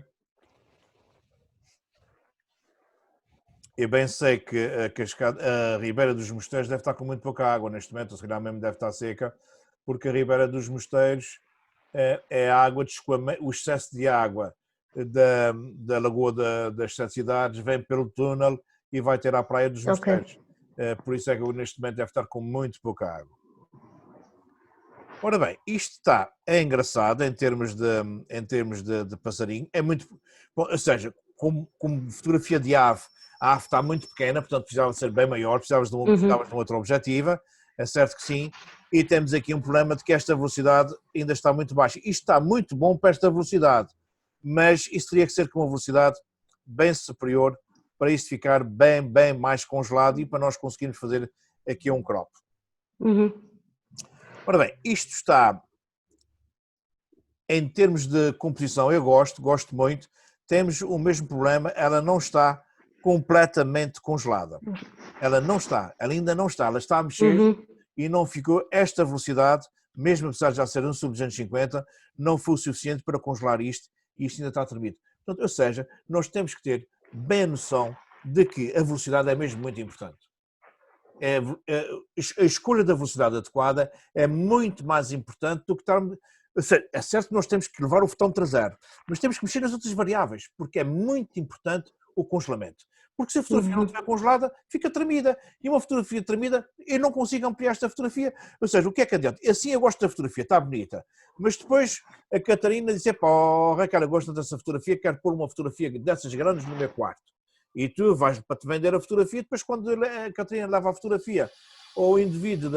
Eu bem sei que a Ribeira dos Mosteiros deve estar com muito pouca água neste momento, ou se calhar mesmo deve estar seca, porque a Ribeira dos Mosteiros é a água de escoamento, o excesso de água da Lagoa das Sete Cidades vem pelo túnel e vai ter à Praia dos Mosteiros. Por isso é que neste momento deve estar com muito pouca água. Ora bem, isto é engraçado em termos de passarinho, é muito, ou seja, como fotografia de ave, a ave está muito pequena, portanto precisava de ser bem maior, precisavas de uma outra objetiva, é certo que sim, e temos aqui um problema de que esta velocidade ainda está muito baixa. Isto está muito bom para esta velocidade, mas isso teria que ser com uma velocidade bem superior para isto ficar bem mais congelado e para nós conseguirmos fazer aqui um crop. Ora bem, isto está, em termos de composição, eu gosto muito, temos o mesmo problema, ela não está completamente congelada. Ela ainda não está, ela está a mexer e não ficou esta velocidade, mesmo apesar de já ser um sub-250, não foi o suficiente para congelar isto e isto ainda está tremido. Portanto, ou seja, nós temos que ter bem a noção de que a velocidade é mesmo muito importante. A escolha da velocidade adequada é muito mais importante do que estar... Ou seja, é certo que nós temos que levar o fotómetro a zero, mas temos que mexer nas outras variáveis, porque é muito importante o congelamento. Porque se a fotografia não estiver congelada, fica tremida. E uma fotografia tremida, eu não consigo ampliar esta fotografia. Ou seja, o que é que adianta? Assim eu gosto da fotografia, está bonita. Mas depois a Catarina disse, pá, oh, Raquel, eu gosto dessa fotografia, quero pôr uma fotografia dessas grandes no meu quarto. E tu vais para te vender a fotografia, depois quando a Catarina leva a fotografia ou o indivíduo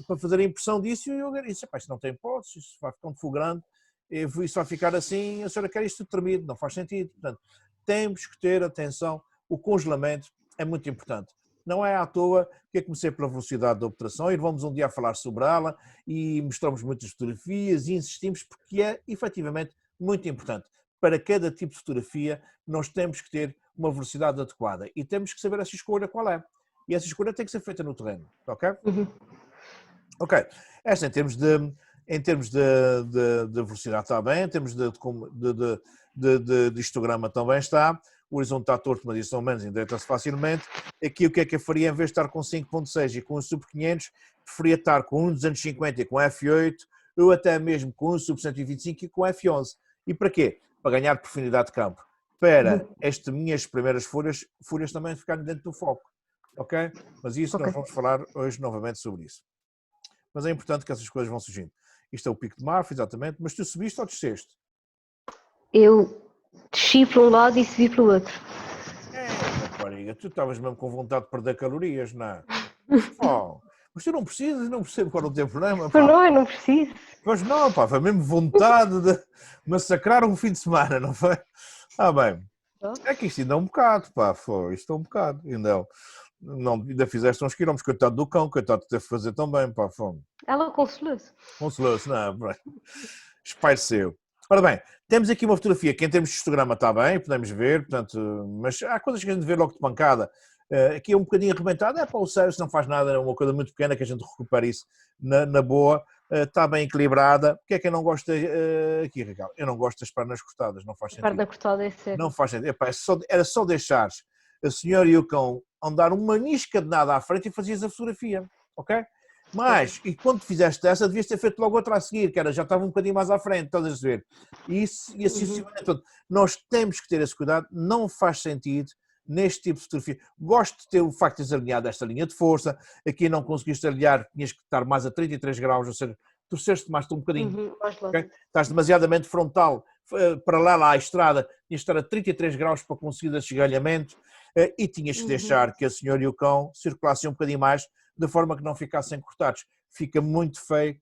para fazer a impressão disso, eu disse, pá, isso não tem hipótese, isso vai ficar um fogo grande, isso vai ficar assim, a senhora quer isto tudo tremido, não faz sentido. Portanto, temos que ter atenção, o congelamento é muito importante. Não é à toa que eu comecei pela velocidade da obturação e vamos um dia a falar sobre ela e mostramos muitas fotografias e insistimos porque é efetivamente muito importante. Para cada tipo de fotografia nós temos que ter uma velocidade adequada e temos que saber essa escolha qual é. E essa escolha tem que ser feita no terreno, ok? Ok. Esta em termos de velocidade está bem, em termos de histograma também está, o horizonte está torto, mas isso ao menos endireita-se facilmente. Aqui o que é que eu faria, em vez de estar com 5.6 e com um sub 500, preferia estar com um 250 e com F8, ou até mesmo com um sub 125 e com F11. E para quê? Para ganhar profundidade de campo. Para estas minhas primeiras folhas também ficarem dentro do foco. Ok? Mas isso nós vamos falar hoje novamente sobre isso. Mas é importante que essas coisas vão surgindo. Isto é o pico de Murphy, exatamente, mas tu subiste ou desceste? Eu desci para um lado e subi para o outro. Rapariga, tu estavas mesmo com vontade de perder calorias, não é? Oh, mas tu não precisas, não percebo qual é o teu problema. Mas não, eu não preciso. Pois não, pá, foi mesmo vontade de massacrar um fim de semana, não foi? Ah, bem, é que isto ainda é um bocado, pá, foi, isto é um bocado, ainda fizeste uns quilómetros, coitado do cão, coitado, teve que fazer também, pá, fome. Ela consolou-se. Consolou-se, não, espaireceu. Ora bem, temos aqui uma fotografia que em termos de histograma está bem, podemos ver, portanto, mas há coisas que a gente vê logo de pancada. Aqui é um bocadinho arrebentado, é para o sério, se não faz nada, é uma coisa muito pequena que a gente recupera isso na boa, está bem equilibrada. O que é que eu não gosto aqui, Raquel? Eu não gosto das pernas cortadas, não faz sentido. Perna cortada é sério. Não faz sentido. Epá, era só deixares a senhora e o cão andar uma nisca de nada à frente e fazias a fotografia, ok? Mas, e quando fizeste essa, devias ter feito logo outra a seguir, que era, já estava um bocadinho mais à frente, estás a ver? E assim sucessivamente. Portanto, nós temos que ter esse cuidado, não faz sentido neste tipo de fotografia. Gosto de ter o facto de teres alinhado esta linha de força, aqui não conseguiste alinhar, tinhas que estar mais a 33 graus, ou seja, torceste mais um bocadinho, okay? Estás demasiadamente frontal, paralela à estrada, tinhas de estar a 33 graus para conseguir esse esgalhamento e tinhas que deixar que a senhora e o cão circulassem um bocadinho mais, de forma que não ficassem cortados. Fica muito feio.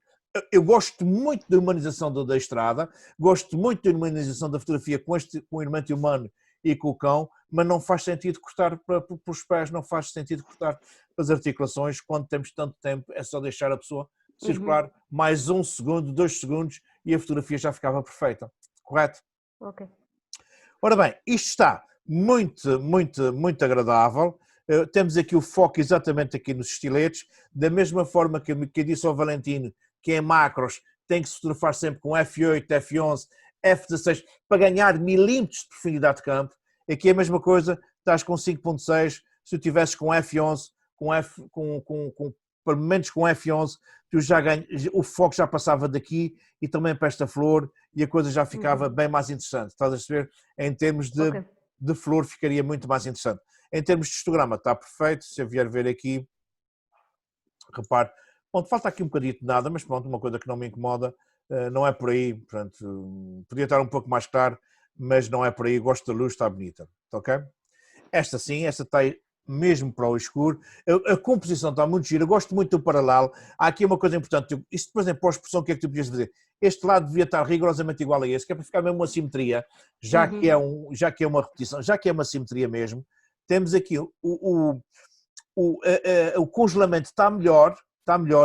Eu gosto muito da humanização da estrada, gosto muito da humanização da fotografia com o elemento humano e com o cão, mas não faz sentido cortar para os pés, não faz sentido cortar as articulações. Quando temos tanto tempo, é só deixar a pessoa circular mais 1 segundo, 2 segundos e a fotografia já ficava perfeita. Correto? Ok. Ora bem, isto está muito agradável. Temos aqui o foco exatamente aqui nos estiletes, da mesma forma que eu disse ao Valentino, que em macros tem que se fotografar sempre com F8, F11, F16, para ganhar milímetros de profundidade de campo. Aqui é a mesma coisa, estás com 5.6, se tu tivesses com F11, pelo menos com F11, tu já o foco já passava daqui e também para esta flor e a coisa já ficava bem mais interessante. Estás a perceber? Em termos de flor ficaria muito mais interessante. Em termos de histograma está perfeito, se eu vier ver aqui, repare, pronto, falta aqui um bocadinho de nada, mas pronto, uma coisa que não me incomoda, não é por aí, portanto, podia estar um pouco mais claro, mas não é por aí, gosto da luz, está bonita, ok? Esta sim, esta está mesmo para o escuro, a composição está muito gira, gosto muito do paralelo, há aqui uma coisa importante, isto depois em pós-produção o que é que tu podias fazer? Este lado devia estar rigorosamente igual a esse, que é para ficar mesmo uma simetria, já que é uma repetição, já que é uma simetria mesmo. Temos aqui o congelamento está melhor,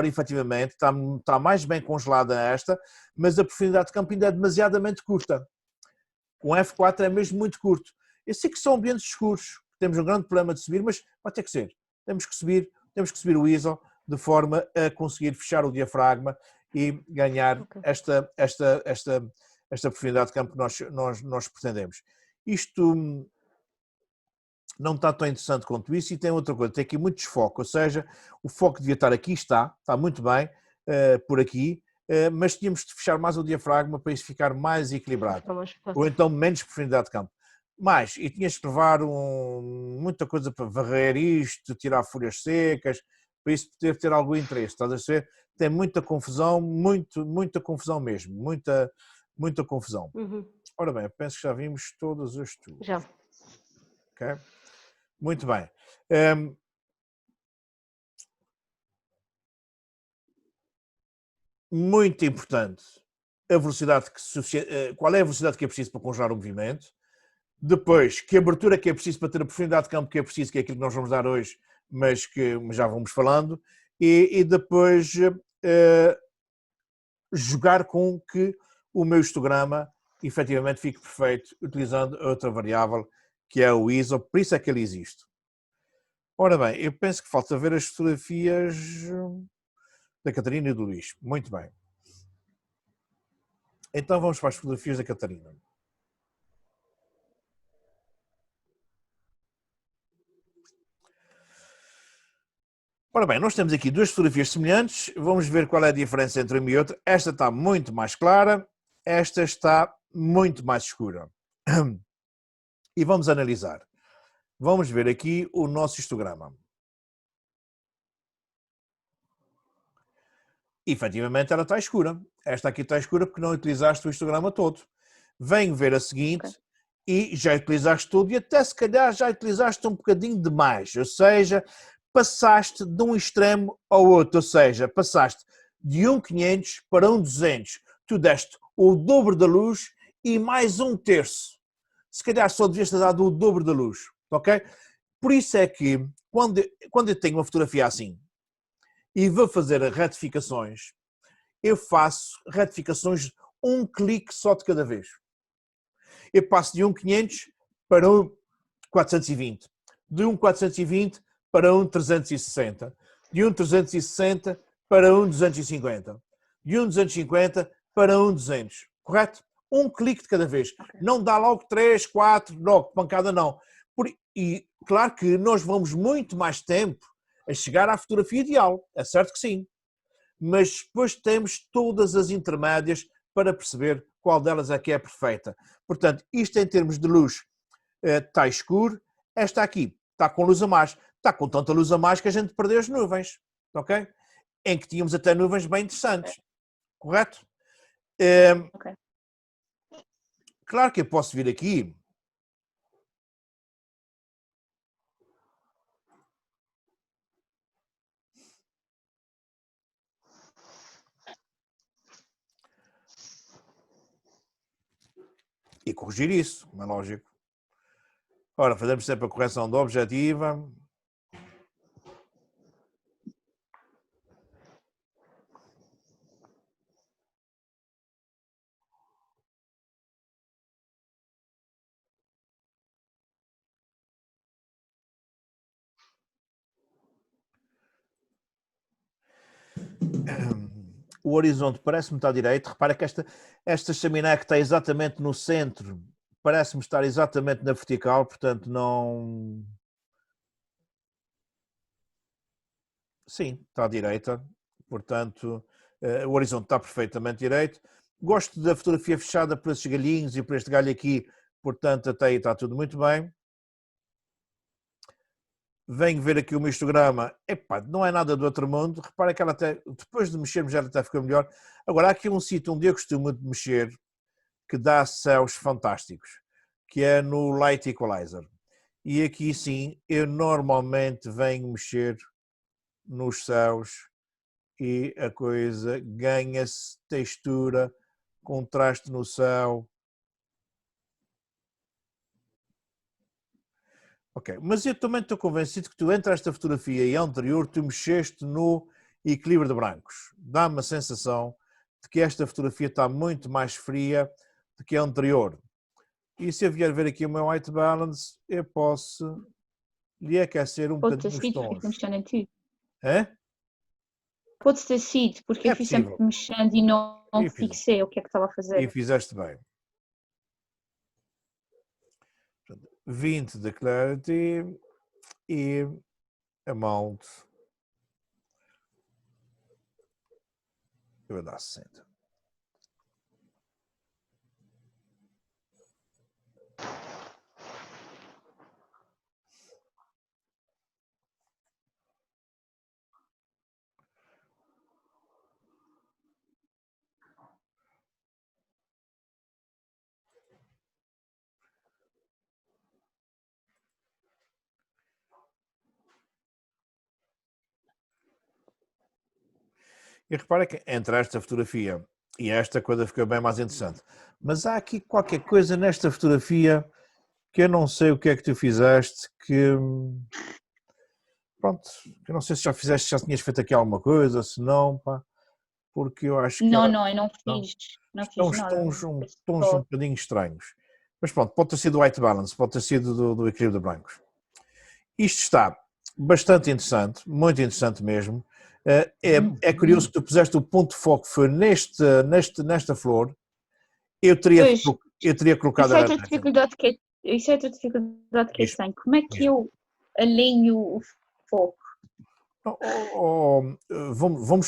efetivamente, está mais bem congelada esta, mas a profundidade de campo ainda é demasiadamente curta. Com F4 é mesmo muito curto. Eu sei que são ambientes escuros, temos um grande problema de subir, mas vai ter que ser. Temos que subir o ISO de forma a conseguir fechar o diafragma e ganhar esta profundidade de campo que nós pretendemos. Isto não está tão interessante quanto isso e tem outra coisa, tem aqui muito desfoque, ou seja, o foco devia estar aqui, está muito bem, por aqui, mas tínhamos de fechar mais o diafragma para isso ficar mais equilibrado. Fica mais fácil. Ou então menos profundidade de campo. E tinhas que levar muita coisa para varrer isto, tirar folhas secas, para isso poder ter algum interesse, estás a ver? Tem muita confusão, muita confusão mesmo, muita confusão. Uhum. Ora bem, eu penso que já vimos todas as tuas. Já. Ok? Muito bem. Muito importante, a velocidade qual é a velocidade que é preciso para congelar o movimento. Depois, que abertura que é preciso para ter a profundidade de campo que é preciso, que é aquilo que nós vamos dar hoje, mas que já vamos falando. E depois jogar com que o meu histograma efetivamente fique perfeito, utilizando outra variável que é o ISO, por isso é que ele existe. Ora bem, eu penso que falta ver as fotografias da Catarina e do Luís. Muito bem. Então vamos para as fotografias da Catarina. Ora bem, nós temos aqui duas fotografias semelhantes, vamos ver qual é a diferença entre uma e outra. Esta está muito mais clara, esta está muito mais escura. E vamos analisar. Vamos ver aqui o nosso histograma. Efetivamente ela está escura. Esta aqui está escura porque não utilizaste o histograma todo. Venho ver a seguinte e já utilizaste tudo e até se calhar já utilizaste um bocadinho demais, ou seja, passaste de um extremo ao outro, ou seja, passaste de 1.500 para 1.200. Tu deste o dobro da luz e mais 1/3. Se calhar só devias ter dado o dobro da luz, ok? Por isso é que quando eu tenho uma fotografia assim e vou fazer retificações, eu faço retificações um clique só de cada vez. Eu passo de 1.500 para 1.420, de 1.420 para 1.360, de 1.360 para 1.250, de 1.250 para 1.200, correto? Um clique de cada vez. Ok. Não dá logo 3, 4, logo, pancada não. E claro que nós vamos muito mais tempo a chegar à fotografia ideal, é certo que sim. Mas depois temos todas as intermédias para perceber qual delas é que é perfeita. Portanto, isto em termos de luz está escuro, esta aqui está com luz a mais. Está com tanta luz a mais que a gente perdeu as nuvens, ok? Em que tínhamos até nuvens bem interessantes, correto? Ok. Claro que eu posso vir aqui e corrigir isso, não é lógico. Ora, fazemos sempre a correção da objetiva. O horizonte parece-me estar direito. Repara que esta chaminé que está exatamente no centro parece-me estar exatamente na vertical, portanto não... Sim, está à direita, portanto o horizonte está perfeitamente direito. Gosto da fotografia fechada por esses galhinhos e por este galho aqui, portanto até aí está tudo muito bem. Venho ver aqui o meu histograma, epá, não é nada do outro mundo, repara que ela até, depois de mexermos ela até ficou melhor. Agora há aqui um sítio onde eu costumo de mexer, que dá céus fantásticos, que é no Light Equalizer. E aqui sim, eu normalmente venho mexer nos céus e a coisa ganha-se textura, contraste no céu. Ok, mas eu também estou convencido que tu, entre esta fotografia e a anterior, tu mexeste no equilíbrio de brancos. Dá-me a sensação de que esta fotografia está muito mais fria do que a anterior. E se eu vier ver aqui o meu white balance, eu posso lhe aquecer um Pode ter bocadinho os sido, porque tons. fui mexendo em ti. É? Pode ter sido, porque É eu fui sempre possível. mexendo e não E fixei o que é que estava a E fazer. fizeste bem. 20 de clarity e amount Eu vou dar 60. E repara que entre esta fotografia e esta coisa fica bem mais interessante. Mas há aqui qualquer coisa nesta fotografia que eu não sei o que é que tu fizeste, que pronto, eu não sei se já fizeste, já tinhas feito aqui alguma coisa, se não, pá, porque eu acho que Não, ela, não, eu não não, fiz, não estão fiz nada. tons um bocadinho estranhos. Mas pronto, pode ter sido o white balance, pode ter sido do equilíbrio de brancos. Isto está bastante interessante, muito interessante mesmo. É curioso que tu puseste o ponto de foco foi nesta flor. Eu teria, Pois, eu teria colocado isso a é outra laranja. dificuldade que isso é outra dificuldade que eu Diz, tenho. Como é que diz. eu alinho o foco?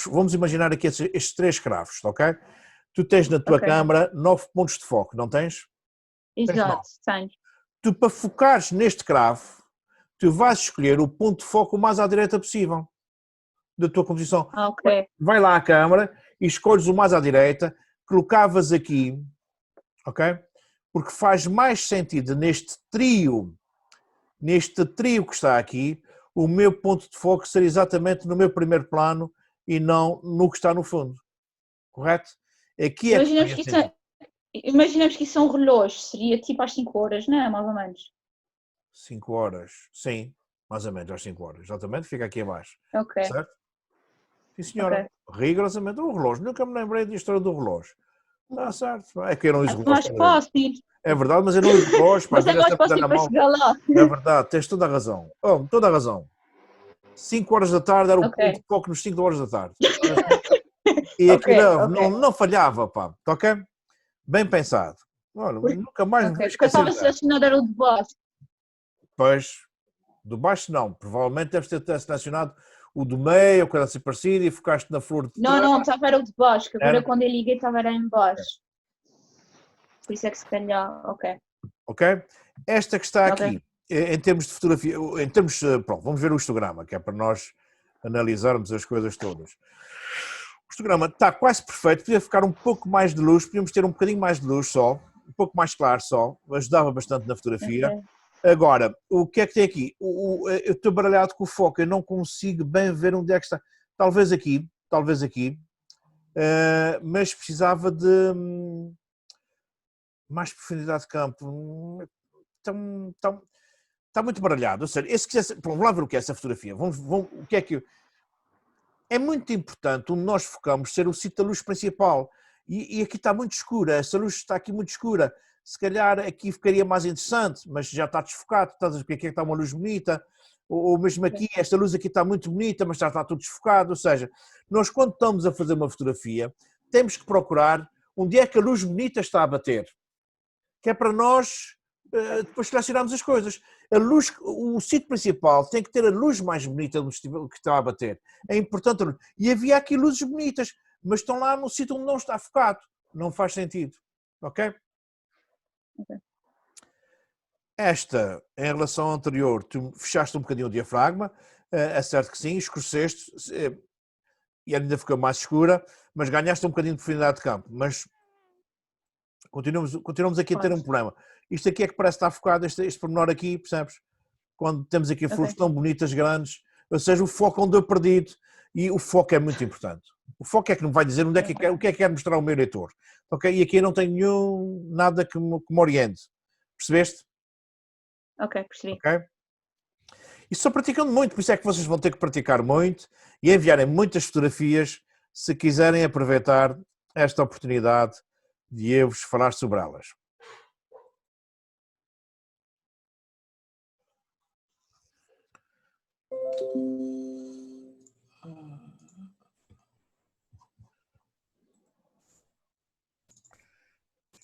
Vamos imaginar aqui estes 3 cravos, ok? Tu tens na tua Ok, câmara 9 pontos de foco, não tens? Tens 9. exato, tenho. Tu, para focares neste cravo, tu vais escolher o ponto de foco o mais à direita possível da tua composição. Ah, ok, Vai lá à câmara e escolhes o mais à direita, colocavas aqui, ok? Porque faz mais sentido neste trio que está aqui, o meu ponto de foco ser exatamente no meu primeiro plano e não no que está no fundo. Correto? Aqui é que imaginemos faria que sentido. imaginemos que isso é um relógio, seria tipo às 5 horas, não é? Mais ou menos. 5 horas, sim, mais ou menos às 5 horas, exatamente, fica aqui abaixo. Ok, Certo? Sim, senhora. ok. Rigorosamente o relógio. Nunca me lembrei da história do relógio. Está certo. É que eu não É uso relógio, mais estás a ver? fácil, É verdade, mas eu não uso relógio, pá, às mas é vezes é mais sempre dar fácil na para mão. chegar lá. É verdade, tens toda a razão. Oh, toda a razão. 5 horas da tarde era o Ok, ponto de foco nos 5 horas da tarde. E ok, aqui não, ok, não falhava, pá. Ok? Bem pensado. Olha, nunca mais me ok. vou Porque eu esquecer estava a dela. selecionar era o de baixo. Pois, do baixo não. Provavelmente deves ter selecionado o do meio, ou coisa assim parecida, e focaste na flor de Não, trás. não, estava era o de baixo, que agora Era? quando eu liguei estava era em baixo. Por isso é que se calhar, ok, Ok? Esta que está ok. aqui, em termos de fotografia, em termos, pronto, vamos ver o histograma, que é para nós analisarmos as coisas todas. O histograma está quase perfeito, podia ficar um pouco mais de luz, podíamos ter um bocadinho mais de luz só, um pouco mais claro só, ajudava bastante na fotografia. Ok. Agora, o que é que tem aqui? Eu estou baralhado com o foco, eu não consigo bem ver onde é que está. Talvez aqui, mas precisava de mais profundidade de campo. Está muito baralhado. Ou seja, vamos lá ver o que é essa fotografia. O que é que é muito importante onde nós focamos ser o sítio da luz principal. E aqui está muito escura, essa luz está aqui muito escura. Se calhar aqui ficaria mais interessante, mas já está desfocado. Estás a ver porque aqui está uma luz bonita. Ou mesmo aqui, esta luz aqui está muito bonita, mas já está tudo desfocado. Ou seja, nós quando estamos a fazer uma fotografia, temos que procurar onde é que a luz bonita está a bater. Que é para nós depois selecionarmos as coisas. A luz, o sítio principal tem que ter a luz mais bonita do que está a bater. É importante. E havia aqui luzes bonitas, mas estão lá no sítio onde não está focado. Não faz sentido. Ok? Esta, em relação ao anterior, tu fechaste um bocadinho o diafragma, é certo que sim, escureceste, e ainda ficou mais escura, mas ganhaste um bocadinho de profundidade de campo. Mas continuamos aqui a ter um problema. Isto aqui é que parece estar focado, este pormenor aqui, percebes? Quando temos aqui flores tão bonitas, grandes, ou seja, o foco onde eu perdido, e o foco é muito importante. O foco é que me vai dizer onde é que o que é que quer mostrar o meu leitor. Ok? E aqui eu não tenho nada que me oriente. Percebeste? Ok, percebi. Ok? E estou praticando muito, por isso é que vocês vão ter que praticar muito e enviarem muitas fotografias se quiserem aproveitar esta oportunidade de eu vos falar sobre elas.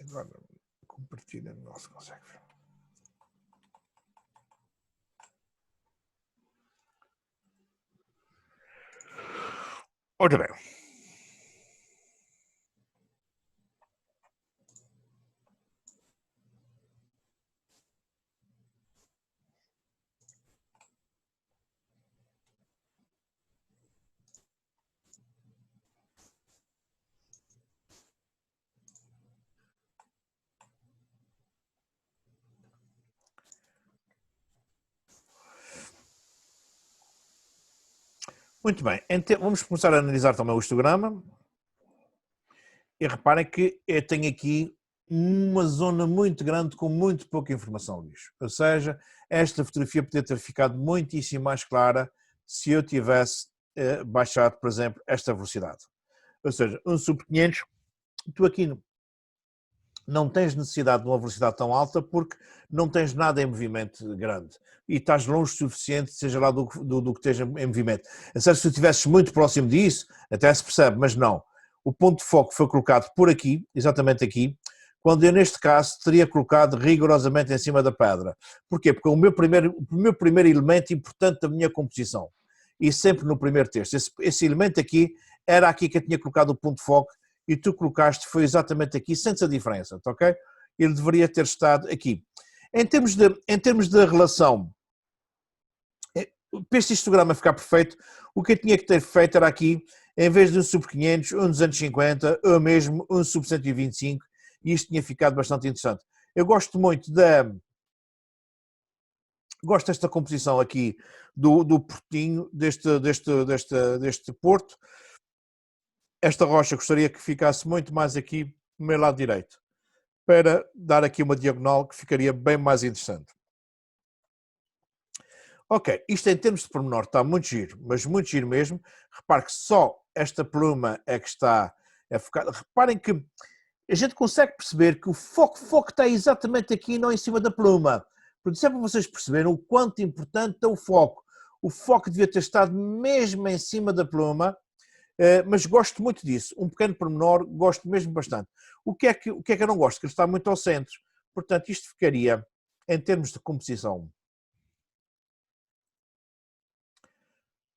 Agora, compartilha, não se consegue ver. Ora bem. Muito bem, vamos começar a analisar também o histograma. E reparem que eu tenho aqui uma zona muito grande com muito pouca informação, Luís. Ou seja, esta fotografia poderia ter ficado muitíssimo mais clara se eu tivesse baixado, por exemplo, esta velocidade. Ou seja, um sub 500, tu aqui não tens necessidade de uma velocidade tão alta porque não tens nada em movimento grande e estás longe o suficiente, seja lá do que esteja em movimento. É certo, se tu estivesses muito próximo disso, até se percebe, mas não. O ponto de foco foi colocado por aqui, exatamente aqui, quando eu neste caso teria colocado rigorosamente em cima da pedra. Porquê? Porque o meu primeiro elemento importante da minha composição, e sempre no primeiro texto, esse elemento aqui, era aqui que eu tinha colocado o ponto de foco, e tu colocaste, foi exatamente aqui, sentes a diferença, ok? Ele deveria ter estado aqui. Em termos de relação, para este histograma ficar perfeito, o que eu tinha que ter feito era aqui, em vez de um sub 500, um 250, ou mesmo um sub 125, e isto tinha ficado bastante interessante. Eu gosto muito gosto desta composição aqui do portinho, deste porto. Esta rocha gostaria que ficasse muito mais aqui no meu lado direito, para dar aqui uma diagonal que ficaria bem mais interessante. Ok, isto em termos de pormenor está muito giro, mas muito giro mesmo. Repare que só esta pluma é que está focada. Reparem que a gente consegue perceber que o foco está exatamente aqui, não em cima da pluma. Por isso é para vocês perceberem o quanto importante é o foco. O foco devia ter estado mesmo em cima da pluma, mas gosto muito disso. Um pequeno pormenor, gosto mesmo bastante. O que é que eu não gosto? Que ele está muito ao centro. Portanto, isto ficaria, em termos de composição.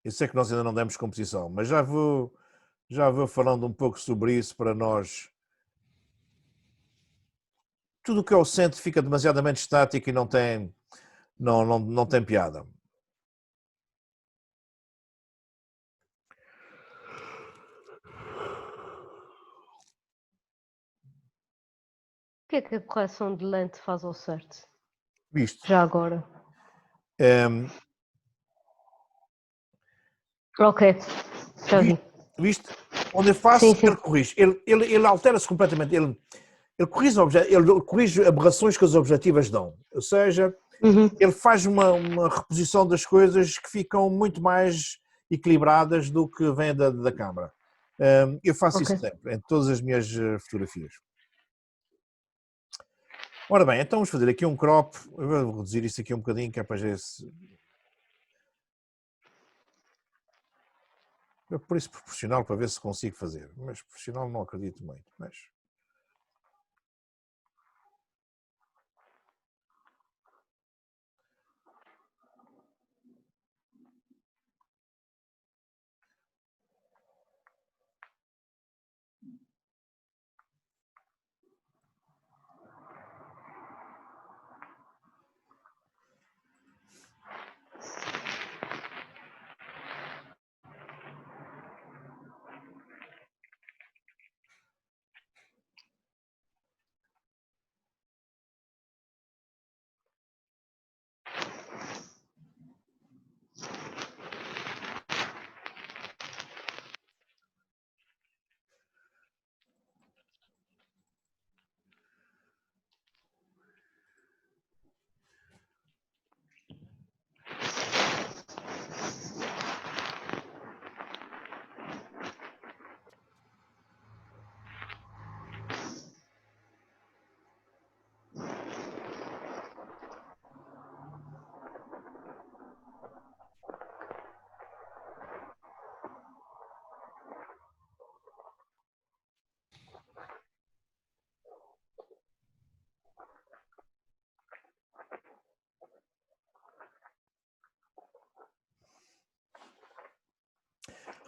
Eu sei que nós ainda não demos composição, mas já vou falando um pouco sobre isso para nós. Tudo o que é o centro fica demasiadamente estático e não tem piada. O que é que a correção de lente faz ao certo? Visto? Já agora. Ok, já vi. Visto? Onde eu faço, Sim. ele corrige. Ele altera-se completamente. Ele corrige aberrações que as objetivas dão. Ou seja, ele faz uma reposição das coisas que ficam muito mais equilibradas do que vem da câmara. Eu faço isso sempre, em todas as minhas fotografias. Ora bem, então vamos fazer aqui um crop. Eu vou reduzir isso aqui um bocadinho, que é para ver se... Eu por isso proporcional, para ver se consigo fazer. Mas proporcional não acredito muito. Mas...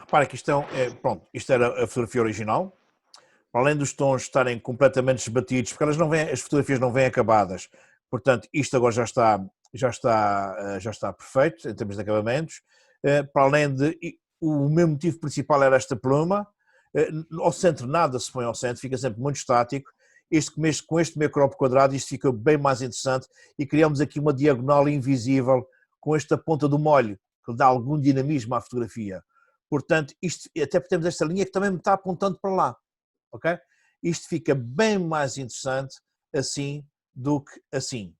Repara que pronto, isto era a fotografia original. Além dos tons estarem completamente esbatidos, porque as fotografias não vêm acabadas, portanto, isto agora já está perfeito em termos de acabamentos. Para além de, o meu motivo principal era esta pluma, ao centro nada se põe ao centro, fica sempre muito estático. Com este meio crop quadrado, isto fica bem mais interessante e criamos aqui uma diagonal invisível com esta ponta do molho, que dá algum dinamismo à fotografia. Portanto, isto, até temos esta linha que também me está apontando para lá. Ok? Isto fica bem mais interessante assim do que assim.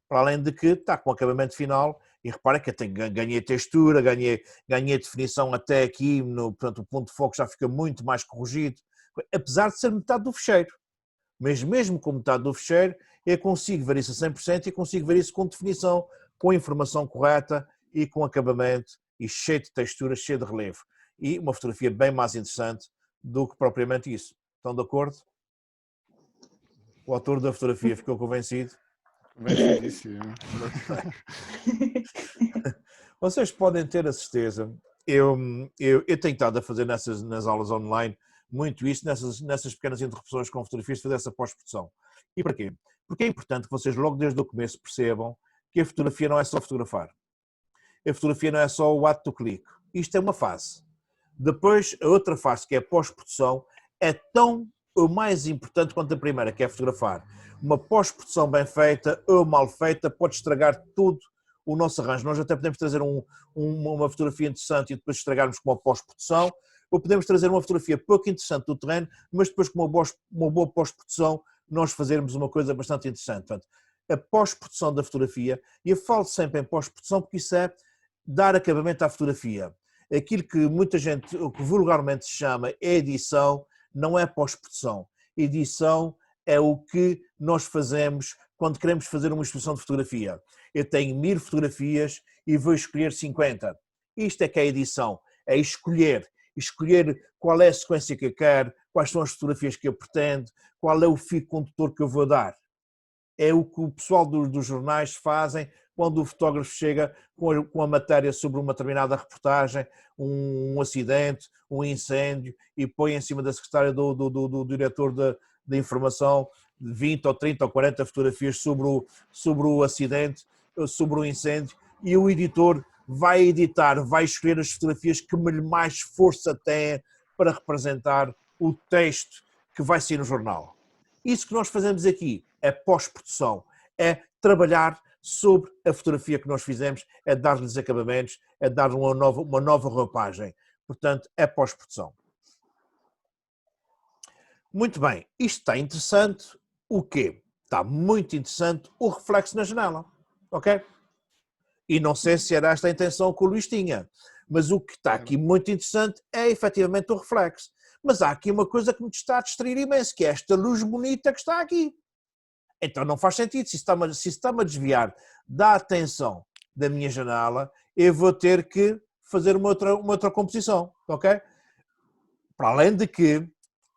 Para além de que está com o acabamento final, e repara que eu ganhei textura, ganhei definição até aqui, portanto o ponto de foco já fica muito mais corrigido, apesar de ser metade do fecheiro. Mas mesmo com metade do fecheiro, eu consigo ver isso a 100% e consigo ver isso com definição, com a informação correta e com acabamento e cheio de textura, cheio de relevo. E uma fotografia bem mais interessante do que propriamente isso. Estão de acordo? O autor da fotografia ficou convencido? Convencidíssimo. Vocês podem ter a certeza, eu tenho estado a fazer nas aulas online muito isso, nessas pequenas interrupções com fotografias, fazer essa pós-produção. E para quê? Porque é importante que vocês logo desde o começo percebam que a fotografia não é só fotografar. A fotografia não é só o ato do clique. Isto é uma fase. Depois, a outra fase, que é a pós-produção, é tão ou mais importante quanto a primeira, que é fotografar. Uma pós-produção bem feita ou mal feita pode estragar tudo o nosso arranjo. Nós até podemos trazer uma fotografia interessante e depois estragarmos com uma pós-produção, ou podemos trazer uma fotografia pouco interessante do terreno, mas depois com uma boa pós-produção nós fazermos uma coisa bastante interessante. Portanto, a pós-produção da fotografia, e eu falo sempre em pós-produção porque isso é dar acabamento à fotografia. Aquilo que muita gente, o que vulgarmente se chama edição, não é pós-produção. Edição é o que nós fazemos quando queremos fazer uma exposição de fotografia. Eu tenho 1000 fotografias e vou escolher 50. Isto é que é edição, é escolher qual é a sequência que eu quero, quais são as fotografias que eu pretendo, qual é o fio condutor que eu vou dar. É o que o pessoal dos jornais fazem quando o fotógrafo chega com a matéria sobre uma determinada reportagem, um acidente, um incêndio, e põe em cima da secretária do diretor da informação 20 ou 30 ou 40 fotografias sobre o acidente, sobre o incêndio, e o editor vai editar, vai escolher as fotografias que mais força têm para representar o texto que vai sair no jornal. Isso que nós fazemos aqui é pós-produção, é trabalhar sobre a fotografia que nós fizemos, é dar-lhes acabamentos, é dar uma nova roupagem. Portanto, é pós-produção. Muito bem, isto está interessante. O quê? Está muito interessante o reflexo na janela, ok? E não sei se era esta a intenção que o Luís tinha, mas o que está aqui muito interessante é efetivamente o reflexo. Mas há aqui uma coisa que me está a distrair imenso, que é esta luz bonita que está aqui. Então não faz sentido, se está-me a desviar da atenção da minha janela, eu vou ter que fazer uma outra composição, ok? Para além de que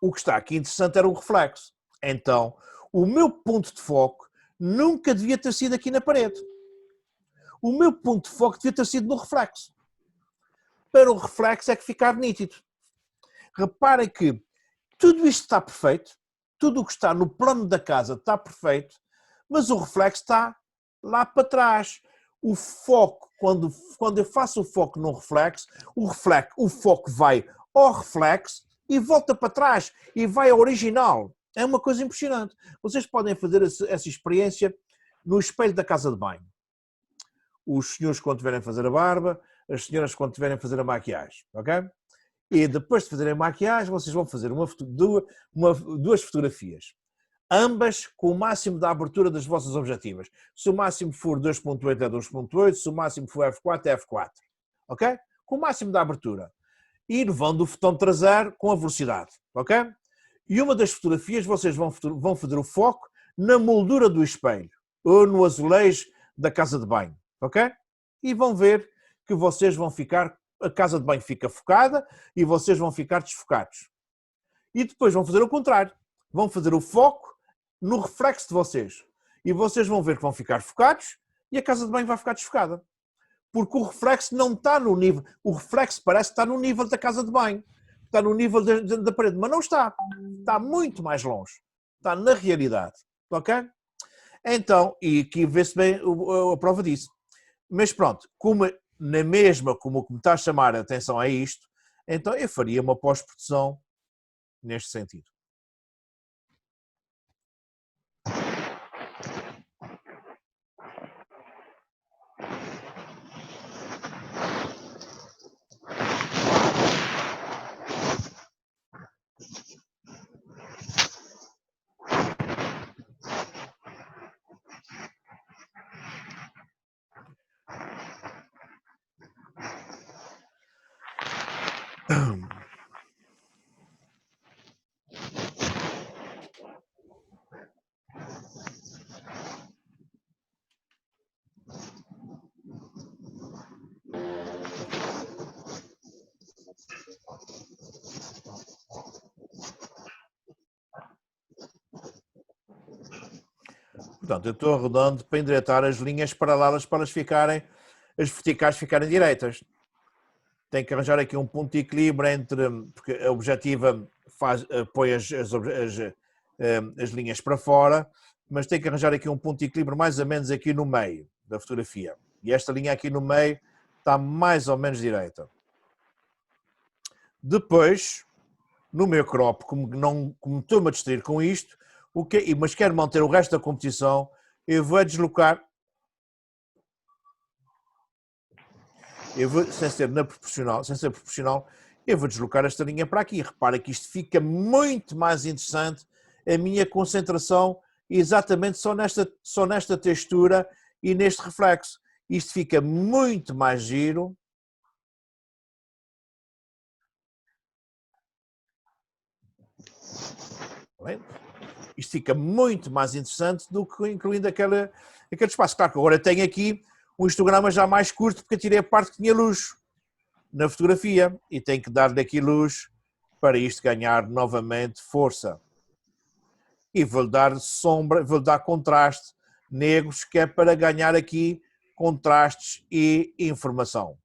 o que está aqui interessante era o reflexo. Então, o meu ponto de foco nunca devia ter sido aqui na parede. O meu ponto de foco devia ter sido no reflexo. Para o reflexo é que ficar nítido. Reparem que tudo isto está perfeito, tudo o que está no plano da casa está perfeito, mas o reflexo está lá para trás. O foco, quando eu faço o foco no reflexo, o foco vai ao reflexo e volta para trás e vai ao original. É uma coisa impressionante. Vocês podem fazer essa experiência no espelho da casa de banho. Os senhores quando estiverem a fazer a barba, as senhoras quando estiverem a fazer a maquiagem, ok? E depois de fazerem a maquiagem, vocês vão fazer duas fotografias, ambas com o máximo da abertura das vossas objetivas. Se o máximo for 2.8 é 2.8, se o máximo for f4 é f4, ok? Com o máximo da abertura. E levando o botão traseiro com a velocidade, ok? E uma das fotografias vocês vão fazer o foco na moldura do espelho ou no azulejo da casa de banho, ok? E vão ver que vocês vão ficar, a casa de banho fica focada e vocês vão ficar desfocados. E depois vão fazer o contrário, vão fazer o foco no reflexo de vocês. E vocês vão ver que vão ficar focados e a casa de banho vai ficar desfocada. Porque o reflexo não está no nível, o reflexo parece que está no nível da casa de banho, está no nível da parede, mas não está. Está muito mais longe. Está na realidade. Ok? Então, e aqui vê-se bem a prova disso. Mas pronto, como o que me está a chamar a atenção é isto, então eu faria uma pós-produção neste sentido. Portanto, eu estou arredondando para endireitar as linhas paralelas para as verticais ficarem direitas. Tem que arranjar aqui um ponto de equilíbrio entre, porque a objetiva põe as linhas para fora, mas tem que arranjar aqui um ponto de equilíbrio mais ou menos aqui no meio da fotografia. E esta linha aqui no meio está mais ou menos direita. Depois, no meu crop, como estou-me a distrair com isto, mas quero manter o resto da composição, eu vou deslocar, sem ser proporcional, eu vou deslocar esta linha para aqui. Repara que isto fica muito mais interessante, a minha concentração exatamente só nesta textura e neste reflexo. Isto fica muito mais giro. Bem? Isto fica muito mais interessante do que incluindo aquele espaço. Claro que agora tenho aqui um histograma já mais curto, porque eu tirei a parte que tinha luz na fotografia e tenho que dar-lhe aqui luz para isto ganhar novamente força. E vou-lhe dar sombra, vou-lhe dar contraste negros, que é para ganhar aqui contrastes e informação.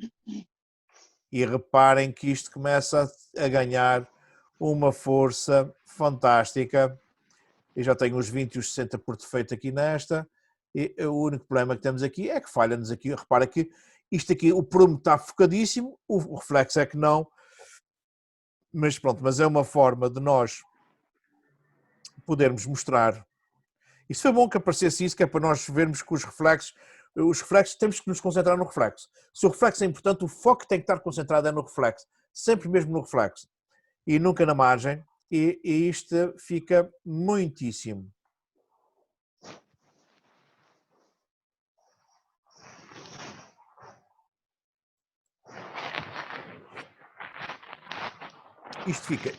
E reparem que isto começa a ganhar uma força fantástica. Eu já tenho os 20 e os 60 por defeito aqui nesta, e o único problema que temos aqui é que falha-nos aqui. Repara que isto aqui, o prumo está focadíssimo, o reflexo é que não, mas pronto, mas é uma forma de nós podermos mostrar. Isso foi bom que aparecesse isso, que é para nós vermos que os reflexos temos que nos concentrar no reflexo. Se o reflexo é importante, o foco tem que estar concentrado é no reflexo, sempre mesmo no reflexo, e nunca na margem. E isto fica muitíssimo.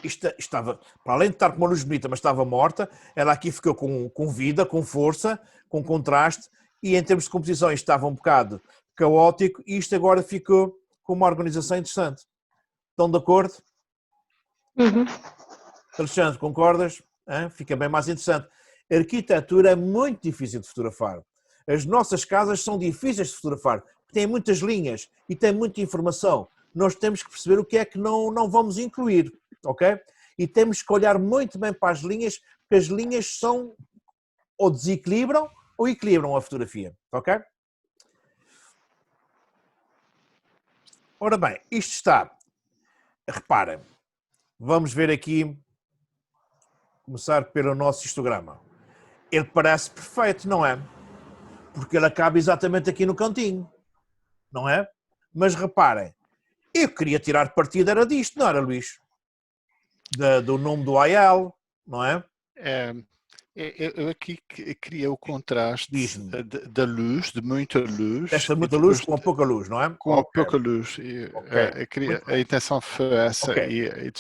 Isto estava, para além de estar com uma luz bonita, mas estava morta, ela aqui ficou com vida, com força, com contraste, e em termos de composição isto estava um bocado caótico, e isto agora ficou com uma organização interessante. Estão de acordo? Uhum. Alexandre, concordas? Fica bem mais interessante. A arquitetura é muito difícil de fotografar. As nossas casas são difíceis de fotografar, têm muitas linhas e têm muita informação. Nós temos que perceber o que é que não vamos incluir, ok? E temos que olhar muito bem para as linhas, porque as linhas são ou desequilibram ou equilibram a fotografia, ok? Ora bem, isto está, reparem, vamos ver aqui, começar pelo nosso histograma. Ele parece perfeito, não é? Porque ele acaba exatamente aqui no cantinho, não é? Mas reparem, eu queria tirar partido era disto, não era, Luís? Do nome do AL, não é? Eu aqui queria o contraste da luz, de muita luz. Esta muita luz com pouca luz, não é? Com pouca luz. A intenção foi essa. Okay.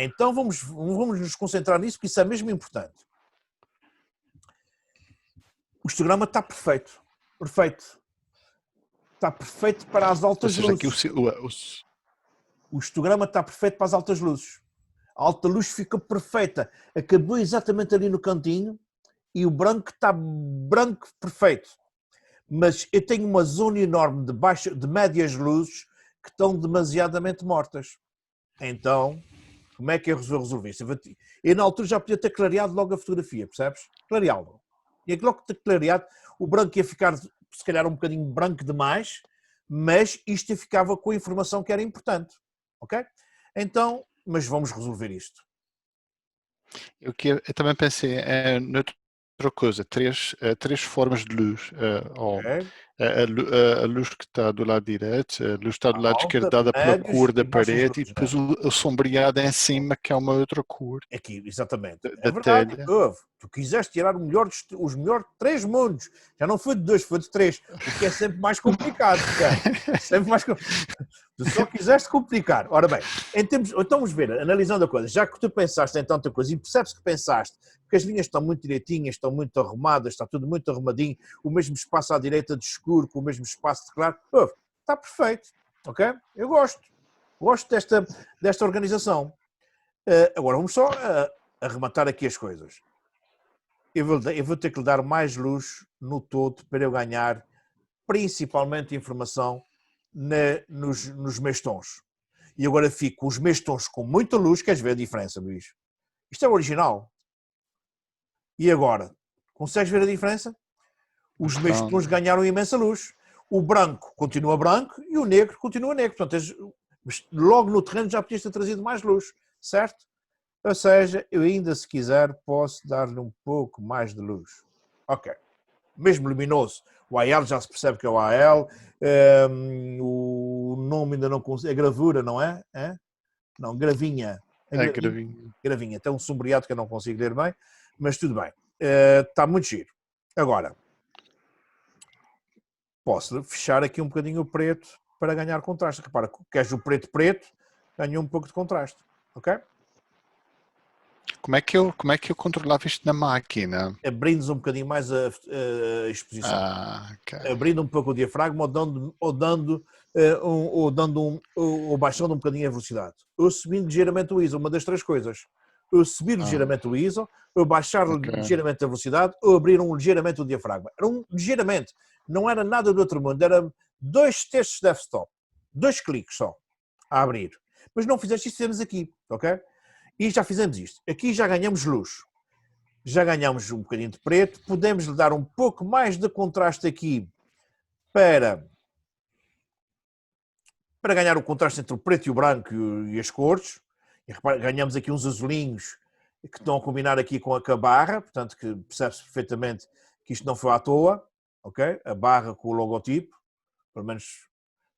Então vamos nos concentrar nisso, porque isso é mesmo importante. O histograma está perfeito. Perfeito. Está perfeito para as altas luzes. O histograma está perfeito para as altas luzes. A alta luz ficou perfeita. Acabou exatamente ali no cantinho e o branco está branco perfeito. Mas eu tenho uma zona enorme de médias luzes que estão demasiadamente mortas. Então, como é que eu resolvi isso? Eu na altura já podia ter clareado logo a fotografia, percebes? Clareá-lo. E logo ter clareado, o branco ia ficar se calhar um bocadinho branco demais, mas isto ficava com a informação que era importante. Ok? Então, mas vamos resolver isto. Eu também pensei noutra coisa, três formas de luz. A luz que está do lado direito, a luz que está do lado esquerdo dada pela cor da parede, e depois o sombreado em cima, que é uma outra cor. Aqui, exatamente. É verdade, tu quiseste tirar os melhores de 3 mundos. Já não foi de 2, foi de 3. O que é sempre mais complicado. Sempre mais complicado. Tu só quiseste complicar. Ora bem, então vamos ver, analisando a coisa, já que tu pensaste em tanta coisa e percebes que pensaste que as linhas estão muito direitinhas, estão muito arrumadas, está tudo muito arrumadinho, o mesmo espaço à direita de escuro, com o mesmo espaço de claro, está perfeito, ok? Eu gosto desta organização. Agora vamos só arrematar aqui as coisas. Eu vou ter que lhe dar mais luz no todo para eu ganhar principalmente informação nos meus tons. E agora fico com os meus tons com muita luz, queres ver a diferença, Luís? Isto é o original. E agora? Consegues ver a diferença? Os meus tons ganharam imensa luz. O branco continua branco e o negro continua negro. Portanto, logo no terreno já podias ter trazido mais luz, certo? Ou seja, eu ainda, se quiser, posso dar-lhe um pouco mais de luz. Ok. Mesmo luminoso. O AL já se percebe que é o AL. O nome ainda não consigo. É gravura, não é? Não, gravinha. É gravinha. Gravinha. Tem um sombreado que eu não consigo ler bem, mas tudo bem. Está muito giro. Agora, posso fechar aqui um bocadinho o preto para ganhar contraste. Repara, queres o preto, ganha um pouco de contraste. Ok? Como é que eu controlava isto na máquina? Abrindo um bocadinho mais a exposição. Okay. Abrindo um pouco o diafragma ou baixando um bocadinho a velocidade. Ou subindo ligeiramente o ISO, uma das três coisas. Ou subir ligeiramente o ISO, ou baixar ligeiramente a velocidade, ou abrir ligeiramente o diafragma. Era ligeiramente. Não era nada do outro mundo. Era 2 terços de f-stop. 2 cliques só a abrir. Mas não fizeste isso, fizemos aqui. Ok? E já fizemos isto. Aqui já ganhamos luz. Já ganhamos um bocadinho de preto. Podemos lhe dar um pouco mais de contraste aqui para ganhar o contraste entre o preto e o branco e as cores. E repara, ganhamos aqui uns azulinhos que estão a combinar aqui com a barra. Portanto, que percebe-se perfeitamente que isto não foi à toa. Ok? A barra com o logotipo. Pelo menos,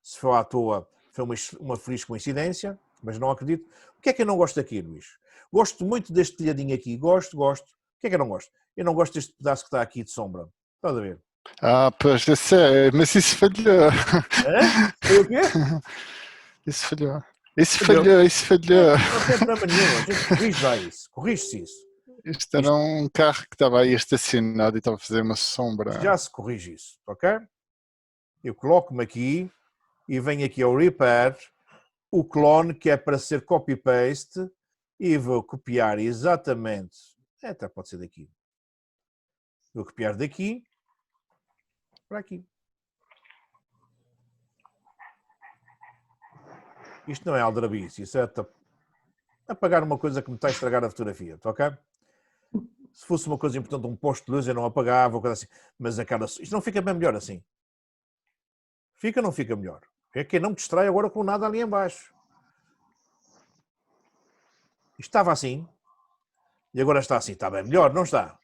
se foi à toa, foi uma feliz coincidência. Mas não acredito. O que é que eu não gosto aqui, Luís? Gosto muito deste telhadinho aqui. Gosto. O que é que eu não gosto? Eu não gosto deste pedaço que está aqui de sombra. Estás a ver? Pois, eu sei, mas isso falhou. Foi o quê? Isso falhou. Não tem problema nenhum. A gente corrige já isso. Corrige-se isso. Isto era um carro que estava aí estacionado e estava a fazer uma sombra. Já se corrige isso, ok? Eu coloco-me aqui e venho aqui ao Repair, o clone, que é para ser copy-paste, e vou copiar exatamente, até pode ser daqui. Vou copiar daqui para aqui. Isto não é aldrabice, isso é apagar uma coisa que me está a estragar a fotografia, ok? Se fosse uma coisa importante, um posto de luz, eu não apagava, ou coisa assim. Mas isto não fica bem melhor assim. Fica ou não fica melhor? É que não me distrai agora com nada ali em baixo. Isto estava assim e agora está assim. Está bem melhor, não está?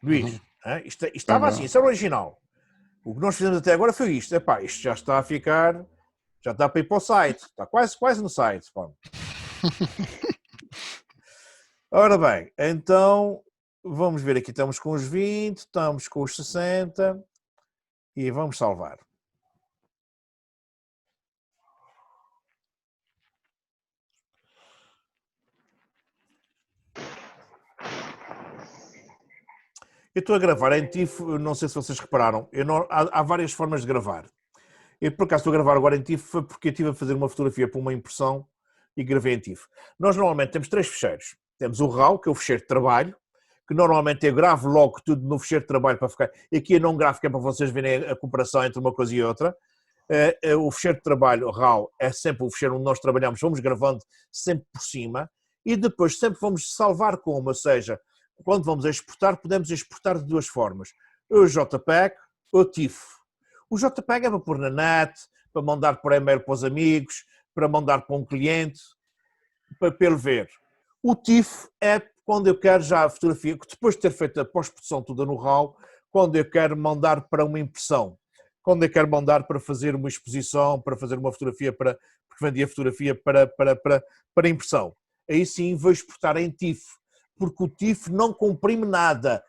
Luís, isto estava assim, isso é o original. O que nós fizemos até agora foi isto. Epá, isto já está a ficar, já está para ir para o site. Está quase no site. Ora bem, então vamos ver aqui. Estamos com os 20, estamos com os 60 e vamos salvar. Eu estou a gravar em TIFF, não sei se vocês repararam, há várias formas de gravar. Eu, por acaso, estou a gravar agora em TIFF foi porque eu estive a fazer uma fotografia para uma impressão e gravei em TIFF. Nós normalmente temos 3 ficheiros. Temos o RAW, que é o ficheiro de trabalho, que normalmente eu gravo logo tudo no ficheiro de trabalho para ficar... Aqui eu não gravo, que é para vocês verem a comparação entre uma coisa e outra. O ficheiro de trabalho, o RAW, é sempre o ficheiro onde nós trabalhamos, vamos gravando sempre por cima e depois sempre vamos salvar como, ou seja... Quando vamos exportar, podemos exportar de 2 formas. O JPEG ou o TIFF. O JPEG é para pôr na net, para mandar por e-mail para os amigos, para mandar para um cliente, para ele ver. O TIFF é quando eu quero já a fotografia, depois de ter feito a pós-produção toda no RAW, quando eu quero mandar para uma impressão. Quando eu quero mandar para fazer uma exposição, para fazer uma fotografia, porque vendia fotografia para impressão. Aí sim vou exportar em TIFF. Porque o TIFF não comprime nada.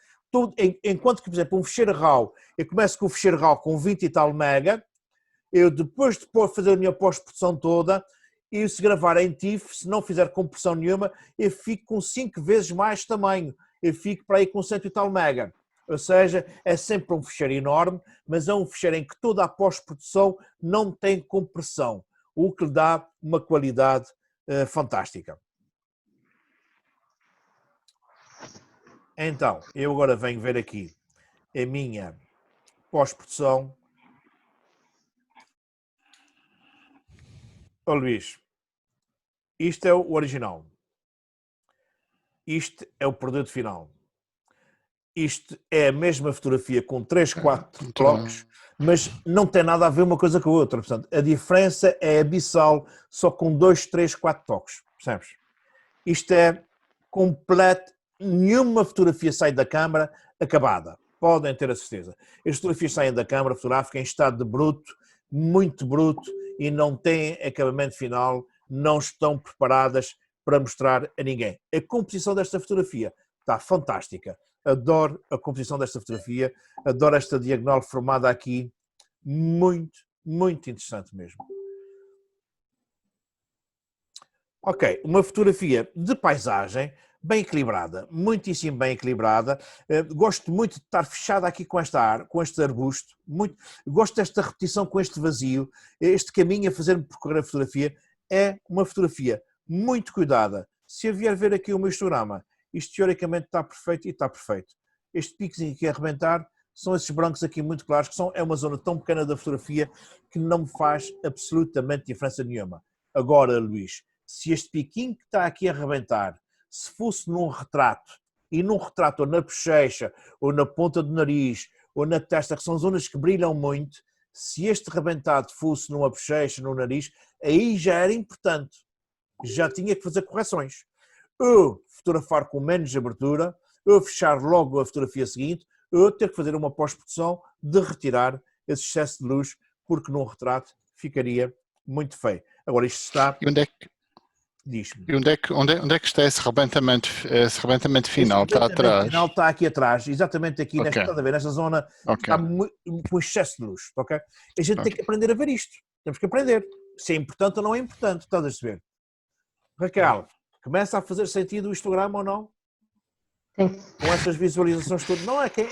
Enquanto que, por exemplo, um ficheiro RAW, eu começo com o ficheiro RAW com 20 e tal mega, eu depois de fazer a minha pós-produção toda, e se gravar em TIFF, se não fizer compressão nenhuma, eu fico com 5 vezes mais tamanho. Eu fico para aí com 100 e tal mega. Ou seja, é sempre um ficheiro enorme, mas é um ficheiro em que toda a pós-produção não tem compressão, o que lhe dá uma qualidade fantástica. Então, eu agora venho ver aqui a minha pós-produção. Ó Luís, isto é o original. Isto é o produto final. Isto é a mesma fotografia com 3, 4 toques, mas não tem nada a ver uma coisa com a outra. Portanto, a diferença é abissal, só com 2, 3, 4 toques. Percebes? Isto é completo. Nenhuma fotografia sai da câmara acabada. Podem ter a certeza. As fotografias saem da câmara fotográfica em estado de bruto, muito bruto, e não têm acabamento final, não estão preparadas para mostrar a ninguém. A composição desta fotografia está fantástica. Adoro a composição desta fotografia, adoro esta diagonal formada aqui, muito, muito interessante mesmo. Ok, uma fotografia de paisagem, bem equilibrada, muitíssimo bem equilibrada. Gosto muito de estar fechada aqui com com este arbusto, gosto desta repetição com este vazio, este caminho a fazer-me percorrer a fotografia. É uma fotografia muito cuidada. Se eu vier ver aqui o meu histograma, isto teoricamente está perfeito e está perfeito. Este piquezinho aqui a arrebentar são esses brancos aqui muito claros, que é uma zona tão pequena da fotografia que não me faz absolutamente diferença nenhuma. Agora, Luís, se este piquinho que está aqui a arrebentar, se fosse num retrato, e num retrato ou na bochecha, ou na ponta do nariz, ou na testa, que são zonas que brilham muito, se este rebentado fosse numa bochecha, no nariz, aí já era importante. Já tinha que fazer correções. Ou fotografar com menos abertura, ou fechar logo a fotografia seguinte, ou ter que fazer uma pós-produção de retirar esse excesso de luz, porque num retrato ficaria muito feio. Agora isto está... E onde é que... Diz-me. E onde é que está esse rebentamento final? Está atrás? O final está aqui atrás, exatamente aqui, Okay. estás a ver, nesta zona, está com excesso de luz, ok? A gente tem que aprender a ver isto, temos que aprender, se é importante ou não é importante, estás a perceber? Raquel, começa a fazer sentido o histograma ou não? Sim. Com estas visualizações todas, não é que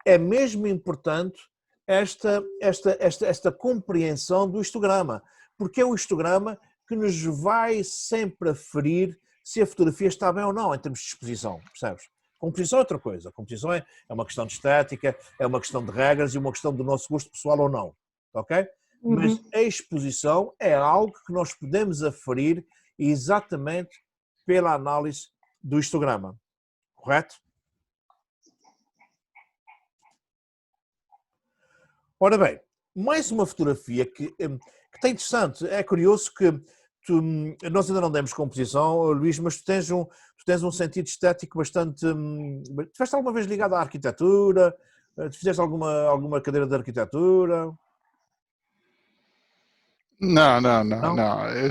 é mesmo importante esta compreensão do histograma, porque é o histograma que nos vai sempre aferir se a fotografia está bem ou não em termos de exposição, percebes? Composição é outra coisa, composição é uma questão de estética, é uma questão de regras e uma questão do nosso gosto pessoal ou não, ok? Mas a exposição é algo que nós podemos aferir exatamente pela análise do histograma, correto? Ora bem, mais uma fotografia que está interessante. É curioso que nós ainda não demos composição, Luís, mas tu tens um sentido estético bastante... Tu estiveste alguma vez ligado à arquitetura? Tu fizeste alguma cadeira de arquitetura? Não. Eu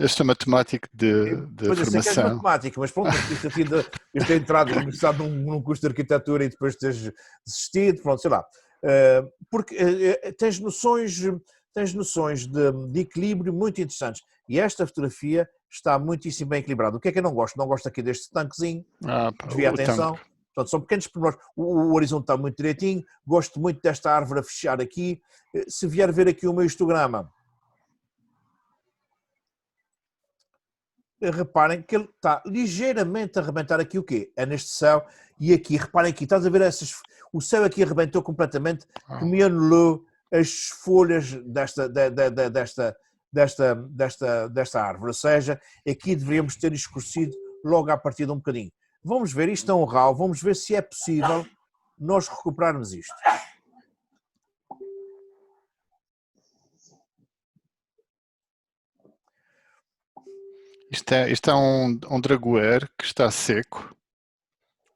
sou matemático de Pois eu sei que és formação. matemático, mas pronto, eu ter entrado na universidade num curso de arquitetura e depois teres desistido, pronto, sei lá. Porque tens noções de equilíbrio muito interessantes. E esta fotografia está muitíssimo bem equilibrada. O que é que eu não gosto? Não gosto aqui deste tanquezinho, desvia a atenção. Portanto, são pequenos pormenores. O horizonte está muito direitinho, gosto muito desta árvore a fechar aqui. Se vier ver aqui o meu histograma, reparem que ele está ligeiramente a arrebentar aqui o quê? É neste céu e aqui, reparem aqui, estás a ver o céu aqui arrebentou completamente, que me anulou as folhas desta árvore, ou seja, aqui deveríamos ter escurecido logo a partir de um bocadinho. Vamos ver, isto é um RAW, vamos ver se é possível nós recuperarmos isto. Isto é um dragoeiro que está seco.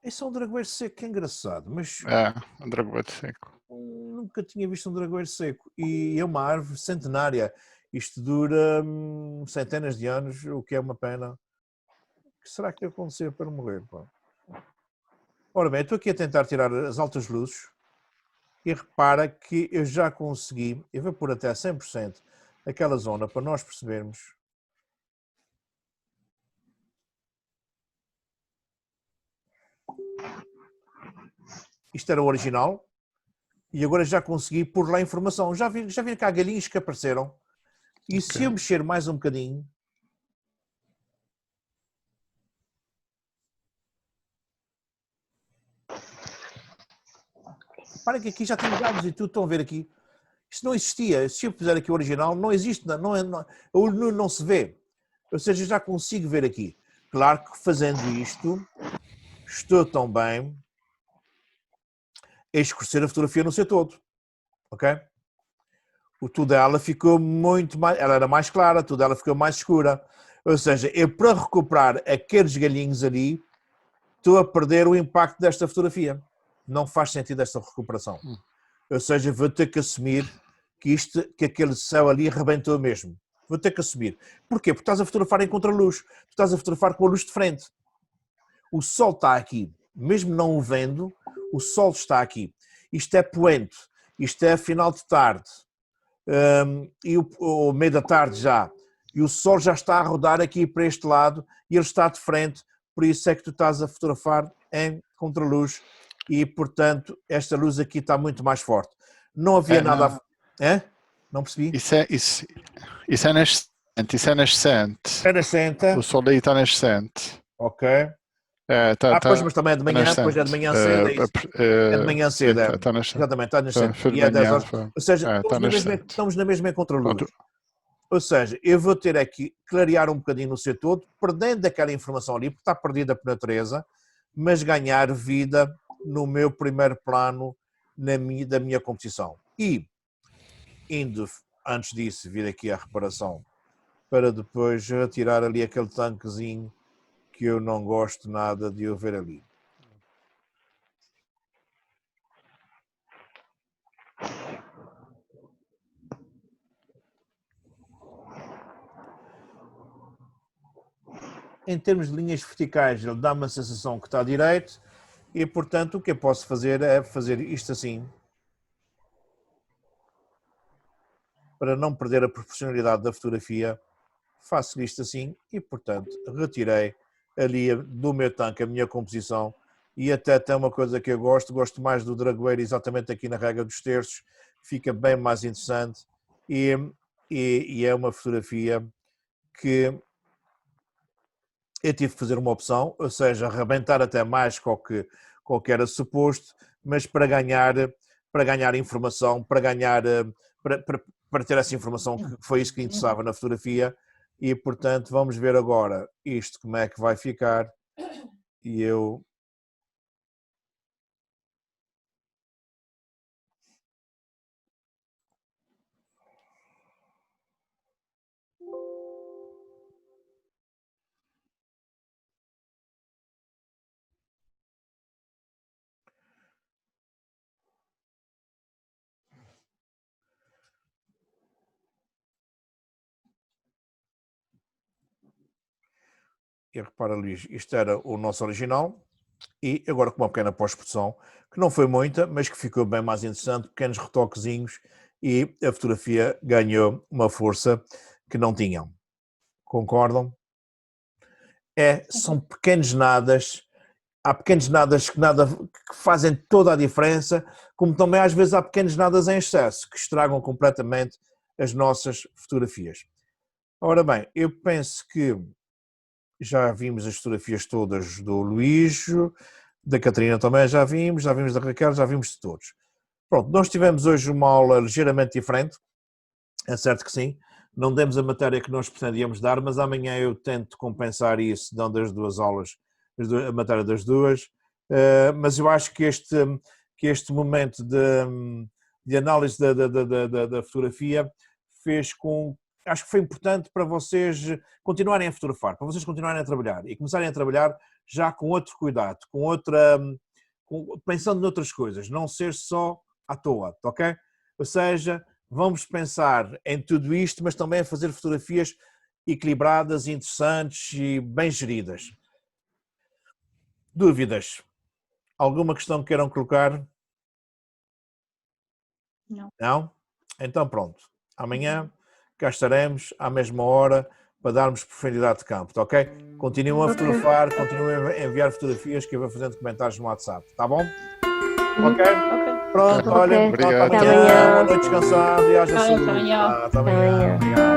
Esse é um dragoeiro seco, que é engraçado, mas... É, um dragoeiro seco. Nunca tinha visto um dragoeiro seco. E é uma árvore centenária. Isto dura centenas de anos, o que é uma pena. O que será que aconteceu para morrer? Pá? Ora bem, estou aqui a tentar tirar as altas luzes. e repara que eu já consegui, eu vou pôr até 100% aquela zona para nós percebermos. Isto era o original e agora já consegui pôr lá a informação. Já viram cá galinhos que apareceram? E se eu mexer mais um bocadinho, reparem que aqui já tem dados e tudo, estão a ver aqui. Isto não existia. Se eu puser aqui o original, não existe, não se vê. Ou seja, já consigo ver aqui. Claro que fazendo isto, estou também a escurecer a fotografia no seu todo. Ok? O tudo dela ficou muito mais... Ela era mais clara, tudo dela ficou mais escura. Ou seja, eu para recuperar aqueles galhinhos ali, estou a perder o impacto desta fotografia. Não faz sentido esta recuperação. Ou seja, vou ter que assumir que aquele céu ali arrebentou mesmo. Vou ter que assumir. Porquê? Porque estás a fotografar em contraluz. Tu estás a fotografar com a luz de frente. O sol está aqui. Mesmo não o vendo, o sol está aqui. Isto é poente. Isto é final de tarde. E o meio da tarde já. E o sol já está a rodar aqui para este lado e ele está de frente. Por isso é que tu estás a fotografar em contraluz. E, portanto, esta luz aqui está muito mais forte. Não havia nada... É? Não percebi? Isso é nascente. Isso é nascente. É nascente. O sol aí está nascente. Ok. Pois, mas também é de manhã, depois é de manhã cedo. É de manhã cedo. Está nascente. Exatamente, está nascente. Foi de E é 10 manhã, horas. Ou seja, estamos na mesma contraluz. Ou seja, eu vou ter aqui clarear um bocadinho no seu todo, perdendo aquela informação ali, porque está perdida por natureza, mas ganhar vida no meu primeiro plano da minha composição. E, indo, antes disso, vir aqui a reparação, para depois retirar ali aquele tanquezinho que eu não gosto nada de eu ver ali. Em termos de linhas verticais, ele dá uma sensação que está direito e, portanto, o que eu posso fazer é fazer isto assim, para não perder a proporcionalidade da fotografia. Faço isto assim e, portanto, retirei ali do meu tanque a minha composição e até tem uma coisa que eu gosto mais do dragoeiro exatamente aqui na regra dos terços, fica bem mais interessante e é uma fotografia que eu tive que fazer uma opção, ou seja, arrebentar até mais com o que era suposto, mas para ganhar informação, para ter essa informação, que foi isso que interessava na fotografia. E, portanto, vamos ver agora isto, como é que vai ficar. E eu... E repara, Luís, isto era o nosso original e agora com uma pequena pós-produção, que não foi muita, mas que ficou bem mais interessante, pequenos retoquezinhos e a fotografia ganhou uma força que não tinham. Concordam? São pequenos nadas, há pequenos nadas que fazem toda a diferença, como também às vezes há pequenos nadas em excesso, que estragam completamente as nossas fotografias. Ora bem, eu penso que já vimos as fotografias todas do Luís, da Catarina também já vimos da Raquel, já vimos de todos. Pronto, nós tivemos hoje uma aula ligeiramente diferente, é certo que sim, não demos a matéria que nós pretendíamos dar, mas amanhã eu tento compensar isso, dando as duas aulas, a matéria das duas, mas eu acho que este momento de análise da fotografia fez com... Acho que foi importante para vocês continuarem a fotografar, para vocês continuarem a trabalhar e começarem a trabalhar já com outro cuidado, pensando noutras coisas, não ser só à toa, ok? Ou seja, vamos pensar em tudo isto, mas também a fazer fotografias equilibradas, interessantes e bem geridas. Dúvidas? Alguma questão que queiram colocar? Não. Não? Então pronto. Amanhã cá estaremos à mesma hora para darmos profundidade de campo, tá ok? Continuem a fotografar, continuem a enviar fotografias que eu vou fazendo comentários no WhatsApp, tá bom? Ok? Ok. Pronto, Ok. olha, pronto, Obrigado. amanhã, Até amanhã. boa noite descansado e haja Até saúde. amanhã. Até amanhã. Até amanhã. Obrigado.